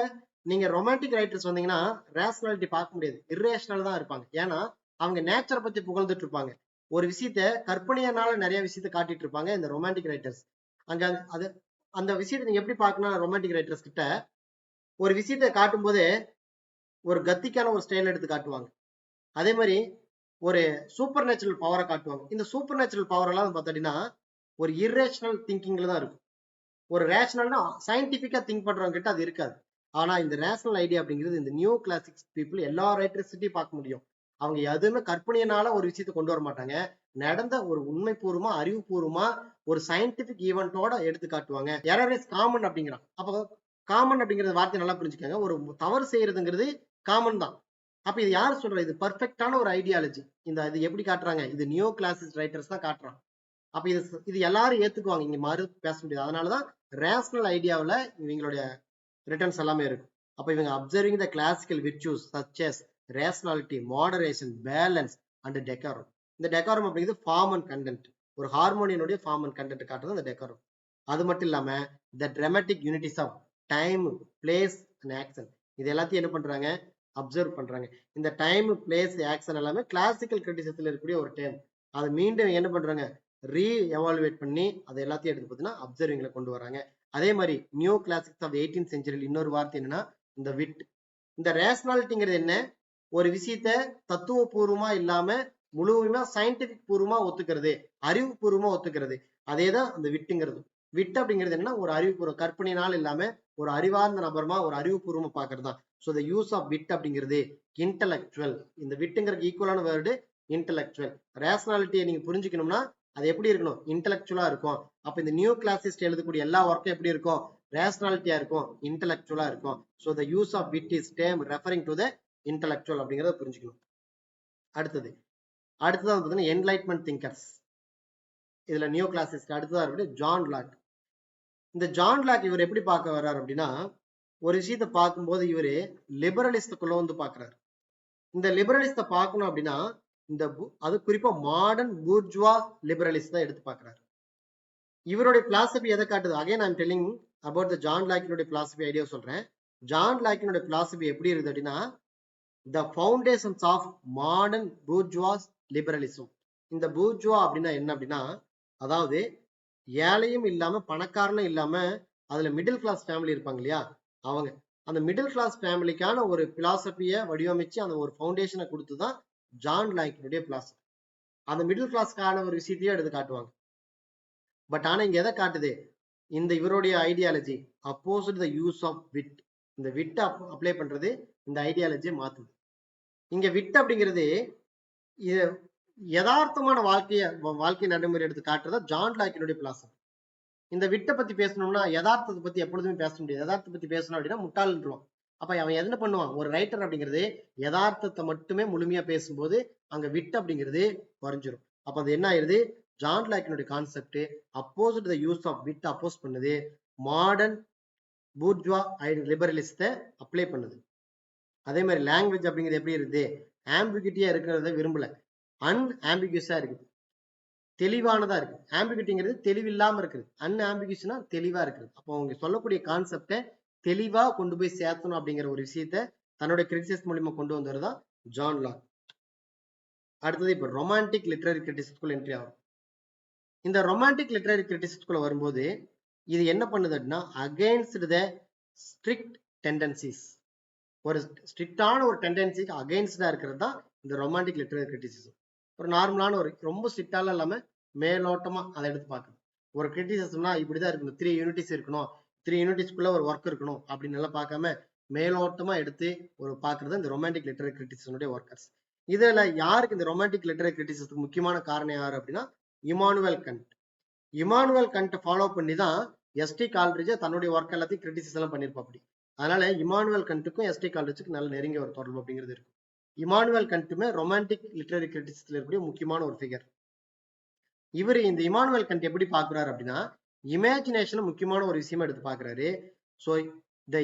நீங்க ரொமான்டிக் ரைட்டர்ஸ் வந்தீங்கன்னா ரேஷனாலிட்டி பார்க்க முடியாது, இர்ரேஷனல் தான் இருப்பாங்க. ஏன்னா அவங்க நேச்சரை பத்தி புகழ்ந்துட்டு இருப்பாங்க, ஒரு விஷயத்த கற்பனையானால நிறைய விஷயத்த காட்டிட்டு இருப்பாங்க இந்த ரொமான்டிக் ரைட்டர்ஸ். அங்க அது அந்த விஷயத்தை நீங்க எப்படி பார்க்கணும், ரொமான்டிக் ரைட்டர்ஸ் கிட்ட ஒரு விஷயத்த காட்டும் போதே ஒரு கத்திக்கான ஒரு ஸ்டைல் எடுத்து காட்டுவாங்க. அதே மாதிரி ஒரு சூப்பர் நேச்சுரல் பவரை காட்டுவாங்க. இந்த சூப்பர் நேச்சுரல் பவர் எல்லாம் பார்த்தீங்கன்னா ஒரு இர்ரேஷனல் திங்கிங்ல தான் இருக்கும். ஒரு ரேஷனல்னா சயின்டிபிக்கா திங்க் பண்றவங்க கிட்ட அது இருக்காது. ஆனா இந்த ரேஷனல் ஐடியா அப்படிங்கிறது இந்த நியூ கிளாசிக்ஸ் பீப்புள் எல்லா ரைட்டர்ஸ்கிட்டையும் பார்க்க முடியும். அவங்க எதுவுமே கற்பனையினால ஒரு விஷயத்தை கொண்டு வர மாட்டாங்க, நடந்த ஒரு உண்மைபூர்வமா அறிவுபூர்வமா ஒரு சயின்டிபிக் ஈவெண்டோட எடுத்து காட்டுவாங்க. எரர் இஸ் காமன் அப்படிங்கிறான். அப்போ காமன் அப்படிங்கிற வார்த்தை நல்லா புரிஞ்சுக்காங்க. ஒரு தவறு செய்யறதுங்கிறது காமன் தான். அப்ப இது யாரு சொல்ற? இது பர்ஃபெக்டான ஒரு ஐடியாலஜி. இந்த இது எப்படி காட்டுறாங்க? இது நியூ கிளாசிக்ஸ் ரைட்டர்ஸ் தான் காட்டுறான். அப்ப இது எல்லாரும் ஏத்துக்குவாங்க, இங்க மறு பேச முடியாது. அதனாலதான் ரேஷனல் ஐடியாவில் இவங்களுடைய ரிட்டர்ன்ஸ் எல்லாமே இருக்கும். அப்ப இவங்க observing the classical virtues such as rationality, moderation, balance and decorum. இந்த டெக்காரம் அப்படிங்கிறது ஃபார்ம் அண்ட் கண்டென்ட், ஒரு ஹார்மோனியனுடைய ஃபார்ம் அண்ட் கண்டென்ட் காட்டுறது இந்த டெக்காரம். அது மட்டும் இல்லாம the dramatic unities of time, place and action, இது எல்லாத்தையும் என்ன பண்றாங்க? அப்சர்வ் பண்றாங்க. இந்த டைம், பிளேஸ், ஆக்ஷன் எல்லாமே கிளாசிக்கல் கிரிட்டிசிசத்துல இருக்கக்கூடிய ஒரு டேம். அதை மீண்டும் என்ன பண்றாங்க? ரீ எவாலுவேட் பண்ணி அதை எல்லாத்தையும் எடுத்து பார்த்தீங்கன்னா அப்சர்விங்ல கொண்டு வராங்க. அதே மாதிரி new classics of 18th century இன்னொரு வார்த்தை என்னன்னா இந்த விட். இந்த ரேஷனாலிட்டிங்கிறது என்ன? ஒரு விஷயத்த தத்துவபூர்வமா இல்லாம முழுமையா சயின்டிபிக் பூர்வமா ஒத்துக்கிறது, அறிவுபூர்வமா ஒத்துக்கிறது, அதேதான் அந்த விட்டுங்கிறது. விட் அப்படிங்கிறது என்ன? ஒரு அறிவுபூர்வ கற்பனையினால் இல்லாம ஒரு அறிவார்ந்த நபரமா ஒரு அறிவுபூர்வமா பாக்குறது தான். ஸோ த யூஸ் ஆஃப் விட் அப்படிங்கிறது இன்டலெக்சுவல். இந்த விட்டுங்கிறது ஈக்குவலான வேர்டு இன்டலெக்சுவல். ரேஷனாலிட்டியை நீங்க புரிஞ்சுக்கணும்னா அது எப்படி இருக்கணும்? இன்டலெக்சுவலா இருக்கும். அப்ப இந்த நியூ கிளாசிஸ்ட் எழுதக்கூடிய எல்லா ஒர்க்கும் எப்படி இருக்கும்? ரேஷனாலிட்டியா இருக்கும், இன்டலெக்சுவலா இருக்கும். So the use of wit is them referring to the intellectual அப்படிங்கிறத புரிஞ்சுக்கணும். அடுத்ததான் பார்த்தீங்கன்னா என்லைட்மெண்ட் திங்கர்ஸ். இதுல நியூ கிளாசிஸ்ட் அடுத்ததா இருக்கு ஜான் லாக். இந்த ஜான் லாக் இவர் எப்படி பார்க்க வர்றாரு அப்படின்னா ஒரு விஷயத்த பார்க்கும்போது இவரு லிபரலிஸ்டுக்குள்ள வந்து பாக்குறாரு. இந்த லிபரலிஸ்ட பார்க்கணும் அப்படின்னா இந்த அது குறிப்பா மாடர்ன் பூர்ஜுவா லிபரலிஸ்ட் தான் எடுத்து பார்க்கிறாரு. இவருடைய பிலாசபி எதை காட்டுது? Again I'm telling about the John லாக்கினுடைய பிலாசபி ஐடியா சொல்றேன். ஜான் லாக்கினுடைய பிலாசபி எப்படி இருக்குது அப்படின்னா the foundations of modern bourgeois liberalism. இந்த பூர்ஜுவா அப்படின்னா என்ன அப்படின்னா அதாவது ஏழையும் இல்லாம பணக்காரனும் இல்லாம அதுல மிடில் கிளாஸ் ஃபேமிலி இருப்பாங்க இல்லையா, அவங்க அந்த மிடில் கிளாஸ் ஃபேமிலிக்கான ஒரு பிலாசபியை வடிவமைச்சு அந்த ஒரு ஃபவுண்டேஷனை கொடுத்துதான் ஜான் லாக்கினுடைய பிலாசபி. அந்த மிடில் கிளாஸ்க்கான ஒரு விஷயத்தையும் எடுத்து காட்டுவாங்க. பட் ஆனா இங்க எதை காட்டுது? இந்த இவருடைய ideology opposite the use of wit. இந்த விட் அப்ளை பண்றது இந்த ஐடியாலஜியை மாத்துது. இங்க விட் அப்படிங்கிறது இது யதார்த்தமான வாழ்க்கை நடைமுறை எடுத்து காட்டுறதா ஜான் லாக்கினுடைய பிலாசபி. இந்த விட்டை பத்தி பேசணும்னா யதார்த்தத்தை பத்தி எப்பொழுதுமே பேச முடியாது. யதார்த்தத்தை பத்தி பேசணும் அப்படின்னா முட்டாள்ன்றுவான். அப்ப அவன் என்ன பண்ணுவான், ஒரு ரைட்டர் அப்படிங்கிறது யதார்த்தத்தை மட்டுமே முழுமையா பேசும்போது அங்க விட் அப்படிங்கிறது குறைஞ்சிரும். அப்ப அது என்ன ஆயிருது, ஜான் லாக்கினுடைய concept oppose the use of wit oppose பண்ணுது, மாடர்ன் பூர்ஜுவா லிபரலிசத்தை அப்ளை பண்ணுது. அதே மாதிரி லாங்குவேஜ் அப்படிங்கிறது எப்படி இருக்குது, ஆம்பிகிட்டியா இருக்கிறத விரும்பல, அன்ஆம்பிகியஸா இருக்குது, தெளிவானதா இருக்கு. ஆம்பிகிட்டிங்கிறது தெளிவில்லாம இருக்குது, அன்ஆம்பிகியஸ்னா தெளிவா இருக்குது. அப்போ அவங்க சொல்லக்கூடிய கான்செப்டை தெளிவா கொண்டு போய் சேர்த்தணும் அப்படிங்கிற ஒரு விஷயத்த தன்னுடைய கிரிட்டிசிசம் மூலியமா கொண்டு வந்ததுதான் ஜான் லாக். அடுத்தது இப்ப ரொமான்டிக் லிட்டரரி கிரிட்டிசிசத்துக்குள்ள என்ட்ரி ஆகும். இந்த ரொமான்டிக் லிட்டரரி கிரிட்டிசிசத்துக்குள்ள வரும்போது இது என்ன பண்ணுது அப்படின்னா, அகைன்ஸ்ட் த ஸ்ட்ரிக்ட் டெண்டன்சிஸ், ஒரு ஸ்ட்ரிக்டான ஒரு டெண்டன்சிக்கு அகைன்ஸ்டா இருக்கிறது தான் இந்த ரொமான்டிக் லிட்டரரி கிரிட்டிசிசம். ஒரு நார்மலான ஒரு ரொம்ப ஸ்ட்ரிக்டால இல்லாம மேலோட்டமா அதை எடுத்து பார்க்குது. ஒரு கிரிட்டிசிசம்னா இப்படிதான் இருக்கணும், 3 யூனிட்டிஸ் இருக்கணும், 3 யூனிட்டிஸ்க்குள்ள ஒரு ஒர்க் இருக்கணும் அப்படின்னு எல்லாம் பார்க்காம மேலோட்டமா எடுத்து ஒரு பார்க்கறது இந்த ரொமான்டிக் லிட்டரரி கிரிட்டிசிசனுடைய ஒர்க்கர்ஸ். இதுல யாருக்கு இந்த ரொமான்டிக் லிட்டரரி கிரிட்டிசிசத்துக்கு முக்கியமான காரணம் யாரு அப்படின்னா, இமானுவேல் கண்ட். இமானுவேல் கண்ட் ஃபாலோ பண்ணி தான் எஸ்டி கால்ட்ரிட்ஜ் தன்னுடைய ஒர்க் எல்லாத்தையும் கிரிட்டிசிஸ் எல்லாம் பண்ணிருப்பா. அப்படி அதனால இமானுவேல் கண்ட்டுக்கும் எஸ்டி கால்ட்ரிட்ஜுக்கு நல்ல நெருங்கிய ஒரு தொடர்பு அப்படிங்கிறது இருக்கும். இமானுவேல் கண்ட்டுமே ரொமான்டிக் லிட்டரரி கிரிட்டிசிசத்துல இருக்கக்கூடிய முக்கியமான ஒரு ஃபிகர். இவர் இந்த இமானுவேல் கண்ட் எப்படி பாக்குறாரு அப்படின்னா, இமேஜினேஷன் முக்கியமான ஒரு விஷயமா எடுத்து பாக்குறாரு. So the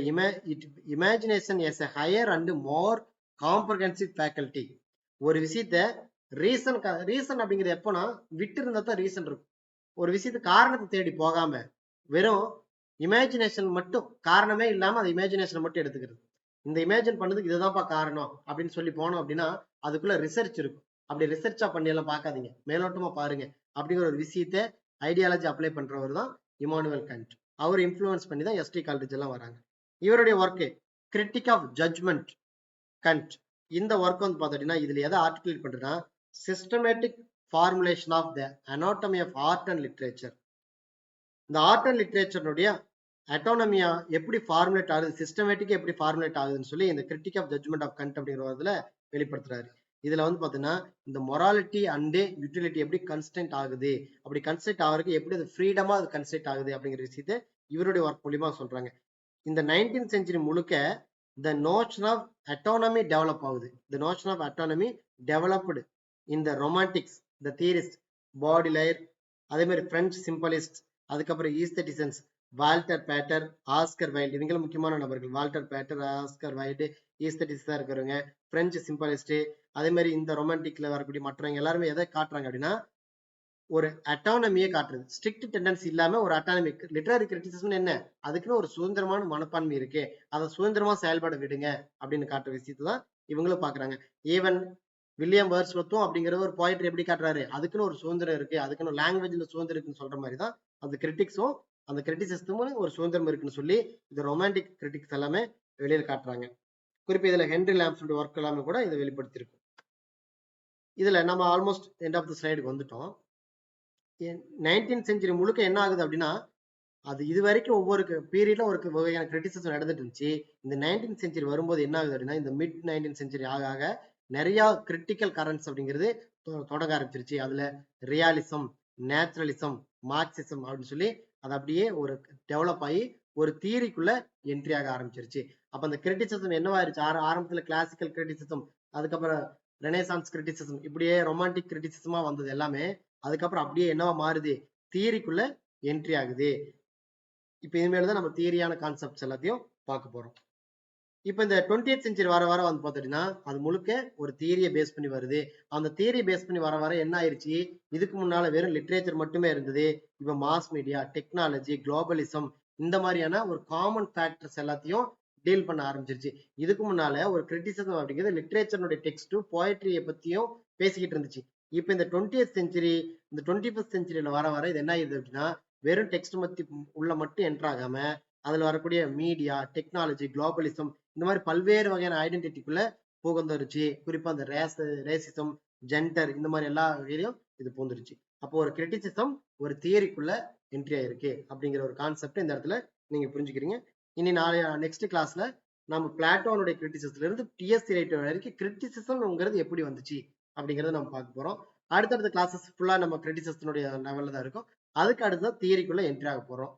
imagination as a higher and more comprehensive faculty. ஒரு விஷயத்த ரீசன் அப்படிங்கிறது எப்போனா விட்டு இருந்தா தான் ரீசன் இருக்கும். ஒரு விஷயத்துக்கு காரணத்தை தேடி போகாம வெறும் இமேஜினேஷன் மட்டும், காரணமே இல்லாம அந்த இமேஜினேஷன் மட்டும் எடுத்துக்கிறது. இந்த இமேஜின் பண்ணதுக்கு இதுதான்ப்பா காரணம் அப்படின்னு சொல்லி போனோம் அப்படின்னா அதுக்குள்ள ரிசர்ச் இருக்கும். அப்படி ரிசர்ச்சா பண்ணி எல்லாம் பார்க்காதீங்க, மேலோட்டமா பாருங்க அப்படிங்கிற ஒரு விஷயத்த ஐடியாலஜி அப்ளை பண்றவர் தான் இமானுவேல் கண்ட். அவர் இன்ஃபுளுன்ஸ் பண்ணி தான் எஸ்டி கால்ட்ரிட்ஜ் எல்லாம் வராங்க. இவருடைய work critique of judgement Kant. இந்த ஒர்க் வந்து பார்த்தீங்கன்னா இதுல எதை ஆர்டிகுலேட் பண்றதுன்னா, systematic formulation of the anatomy of art and literature. இந்த ஆர்ட் அண்ட் லிட்ரேச்சருடைய அட்டானமியா எப்படி ஃபார்முலேட் ஆகுது, சிஸ்டமேட்டிக்கா எப்படி ஃபார்முலேட் ஆகுதுன்னு சொல்லி இந்த critique of judgement of Kant அப்படிங்கிறதுல வெளிப்படுத்துறாரு. இதுல வந்து பாத்தீங்கன்னா இந்த மொராலிட்டி அண்ட் யூட்டிலிட்டி எப்படி கன்ஸ்டன்ட் ஆகுது, அப்படி கன்ஸ்டன்ட் ஆகிறதுக்கு எப்படி அது ஃப்ரீடமா அது கன்ஸ்டன்ட் ஆகுது அப்படிங்கிற விஷயத்த இவருடைய ஒர்க் மூலியமா சொல்றாங்க. இந்த 19th செஞ்சுரி முழுக்க the notion of autonomy develop ஆகுது. the notion of autonomy developed in the romantics, the theorists, பாடிலைர், அதே மாதிரி பிரெஞ்சு சிம்பலிஸ்ட், அதுக்கப்புறம் ஈஸ்தட்டிசன்ஸ், வால்டர் பேட்டர், ஆஸ்கர் வைல்டு, இவங்களும் முக்கியமான நபர்கள். வால்டர் பேட்டர், ஆஸ்கர் வைல்டு ஈஸ்தட்டிஸ்டா இருக்கிறவங்க, பிரெஞ்சு சிம்பலிஸ்ட். அதே மாதிரி இந்த ரொமான்டிக்ல வரக்கூடிய மற்றவங்க எல்லாருமே எதை காட்டுறாங்க அப்படின்னா, ஒரு அட்டானமியை காட்டுறது. ஸ்ட்ரிக்ட் டெண்டன்சி இல்லாம ஒரு அட்டானமி. லிட்டரரி கிரிட்டிசிசம் என்ன, அதுக்குன்னு ஒரு சுதந்திரமான மனப்பான்மை இருக்கு, அதை சுதந்திரமா செயல்பட விடுங்க அப்படின்னு காட்டுற விஷயத்தை தான் இவங்களும் பாக்குறாங்க. ஈவன் வில்லியம் வேர்ட்ஸ்வொர்த்தும் அப்படிங்கிற ஒரு போயட்ரி எப்படி காட்டுறாரு, அதுக்குன்னு ஒரு சுதந்திரம் இருக்கு, அதுக்குன்னு லாங்குவேஜ்ல சுதந்திரம் இருக்குன்னு சொல்ற மாதிரி தான் அந்த கிரிட்டிக்ஸும் அந்த கிரிட்டிசிசத்தும் ஒரு சுதந்திரம் இருக்குன்னு சொல்லி இந்த ரொமான்டிக் கிரிட்டிக்ஸ் எல்லாமே வெளியில காட்டுறாங்க. குறிப்பா இதுல ஹென்ரி லாம்ப்ஸோட ஒர்க் எல்லாமே கூட இதை வெளிப்படுத்திருக்கும். இதுல நம்ம ஆல்மோஸ்ட் எண்ட் ஆஃப் த ஸ்லைடுக்கு வந்துட்டோம். 19th செஞ்சுரி முழுக்க என்ன ஆகுது அப்படின்னா, அது இது வரைக்கும் ஒவ்வொரு பீரியட்ல ஒரு வகையான கிரிட்டிசிசம் நடந்துட்டு இருந்துச்சு. இந்த 19th செஞ்சுரி வரும்போது என்ன ஆகுது அப்படின்னா, இந்த மிட் 19th செஞ்சுரி ஆக ஆக நிறைய கிரிட்டிக்கல் கரண்ட்ஸ் அப்படிங்கிறது தொடங்க ஆரம்பிச்சிருச்சு. அதுல ரியாலிசம், நேச்சுரலிசம், மார்க்சிசம் அப்படின்னு சொல்லி அது அப்படியே ஒரு டெவலப் ஆகி ஒரு தியரிக்குள்ள என்ட்ரி ஆக ஆரம்பிச்சிருச்சு. அப்ப அந்த கிரிட்டிசிசம் என்னவாயிருச்சு, ஆரம்பத்துல கிளாசிக்கல் கிரிட்டிசிசம், அதுக்கப்புறம் ரெனேசான்ஸ் கிரிட்டிசிசம், இப்படியே ரொமான்டிக் கிரிட்டிசிசமா வந்தது எல்லாமே அதுக்கப்புறம் அப்படியே என்னவா மாறுது, தியரிக்குள்ள என்ட்ரி ஆகுது. இப்ப இனிமேல் தான் நம்ம தியரியான கான்செப்ட்ஸ் எல்லாத்தையும் பார்க்க போறோம். இப்ப இந்த 20th செஞ்சுரி வர வர வந்து பார்த்தீங்கன்னா அது முழுக்க ஒரு தியரியை பேஸ் பண்ணி வருது. அந்த தியரியை பேஸ் பண்ணி வர வர என்ன ஆயிடுச்சு, இதுக்கு முன்னால வெறும் லிட்ரேச்சர் மட்டுமே இருந்தது. இப்ப மாஸ் மீடியா, டெக்னாலஜி, குளோபலிசம், இந்த மாதிரியான ஒரு காமன் ஃபேக்டர்ஸ் எல்லாத்தையும் டீல் பண்ண ஆரம்பிச்சிருச்சு. இதுக்கு முன்னால ஒரு கிரிட்டிசிசம் அப்படிங்கிறது லிட்ரேச்சருடைய டெக்ஸ்டும் போயட்ரியை பத்தியும் பேசிக்கிட்டு இருந்துச்சு. இப்ப இந்த 20th செஞ்சுரி, இந்த 21st செஞ்சுரியில வர வர இது என்ன ஆயிடுது அப்படின்னா, வெறும் டெக்ஸ்ட் பத்தி உள்ள மட்டும் என்டர் ஆகாம அதுல வரக்கூடிய மீடியா, டெக்னாலஜி, குளோபலிசம், இந்த மாதிரி பல்வேறு வகையான ஐடென்டிட்டிக்குள்ள புகுந்துருச்சு. குறிப்பா அந்த ரேசிசம், ஜெண்டர், இந்த மாதிரி எல்லா வகையிலும் இது பூந்துருச்சு. அப்போ ஒரு கிரிட்டிசிசம் ஒரு தியரிக்குள்ள என்ட்ரி ஆயிருக்கு அப்படிங்கிற ஒரு கான்செப்ட் இந்த இடத்துல நீங்க புரிஞ்சுக்கிறீங்க. இனி நாளைய நெக்ஸ்ட் கிளாஸ்ல நம்ம பிளாட்டோனுடைய கிரிட்டிசிசத்துல இருந்து டிஎஸ்சி ரைட்டர் வரைக்கும் கிரிட்டிசிசம்ங்கிறது எப்படி வந்துச்சு அப்படிங்கறத நம்ம பார்க்க போறோம். அடுத்தடுத்த கிளாஸஸ் ஃபுல்லா நம்ம கிரிட்டிசிசத்தினுடைய லெவல்ல தான் இருக்கும். அதுக்கு அடுத்து தான் தியரிக்குள்ள என்ட்ரி ஆக போறோம்.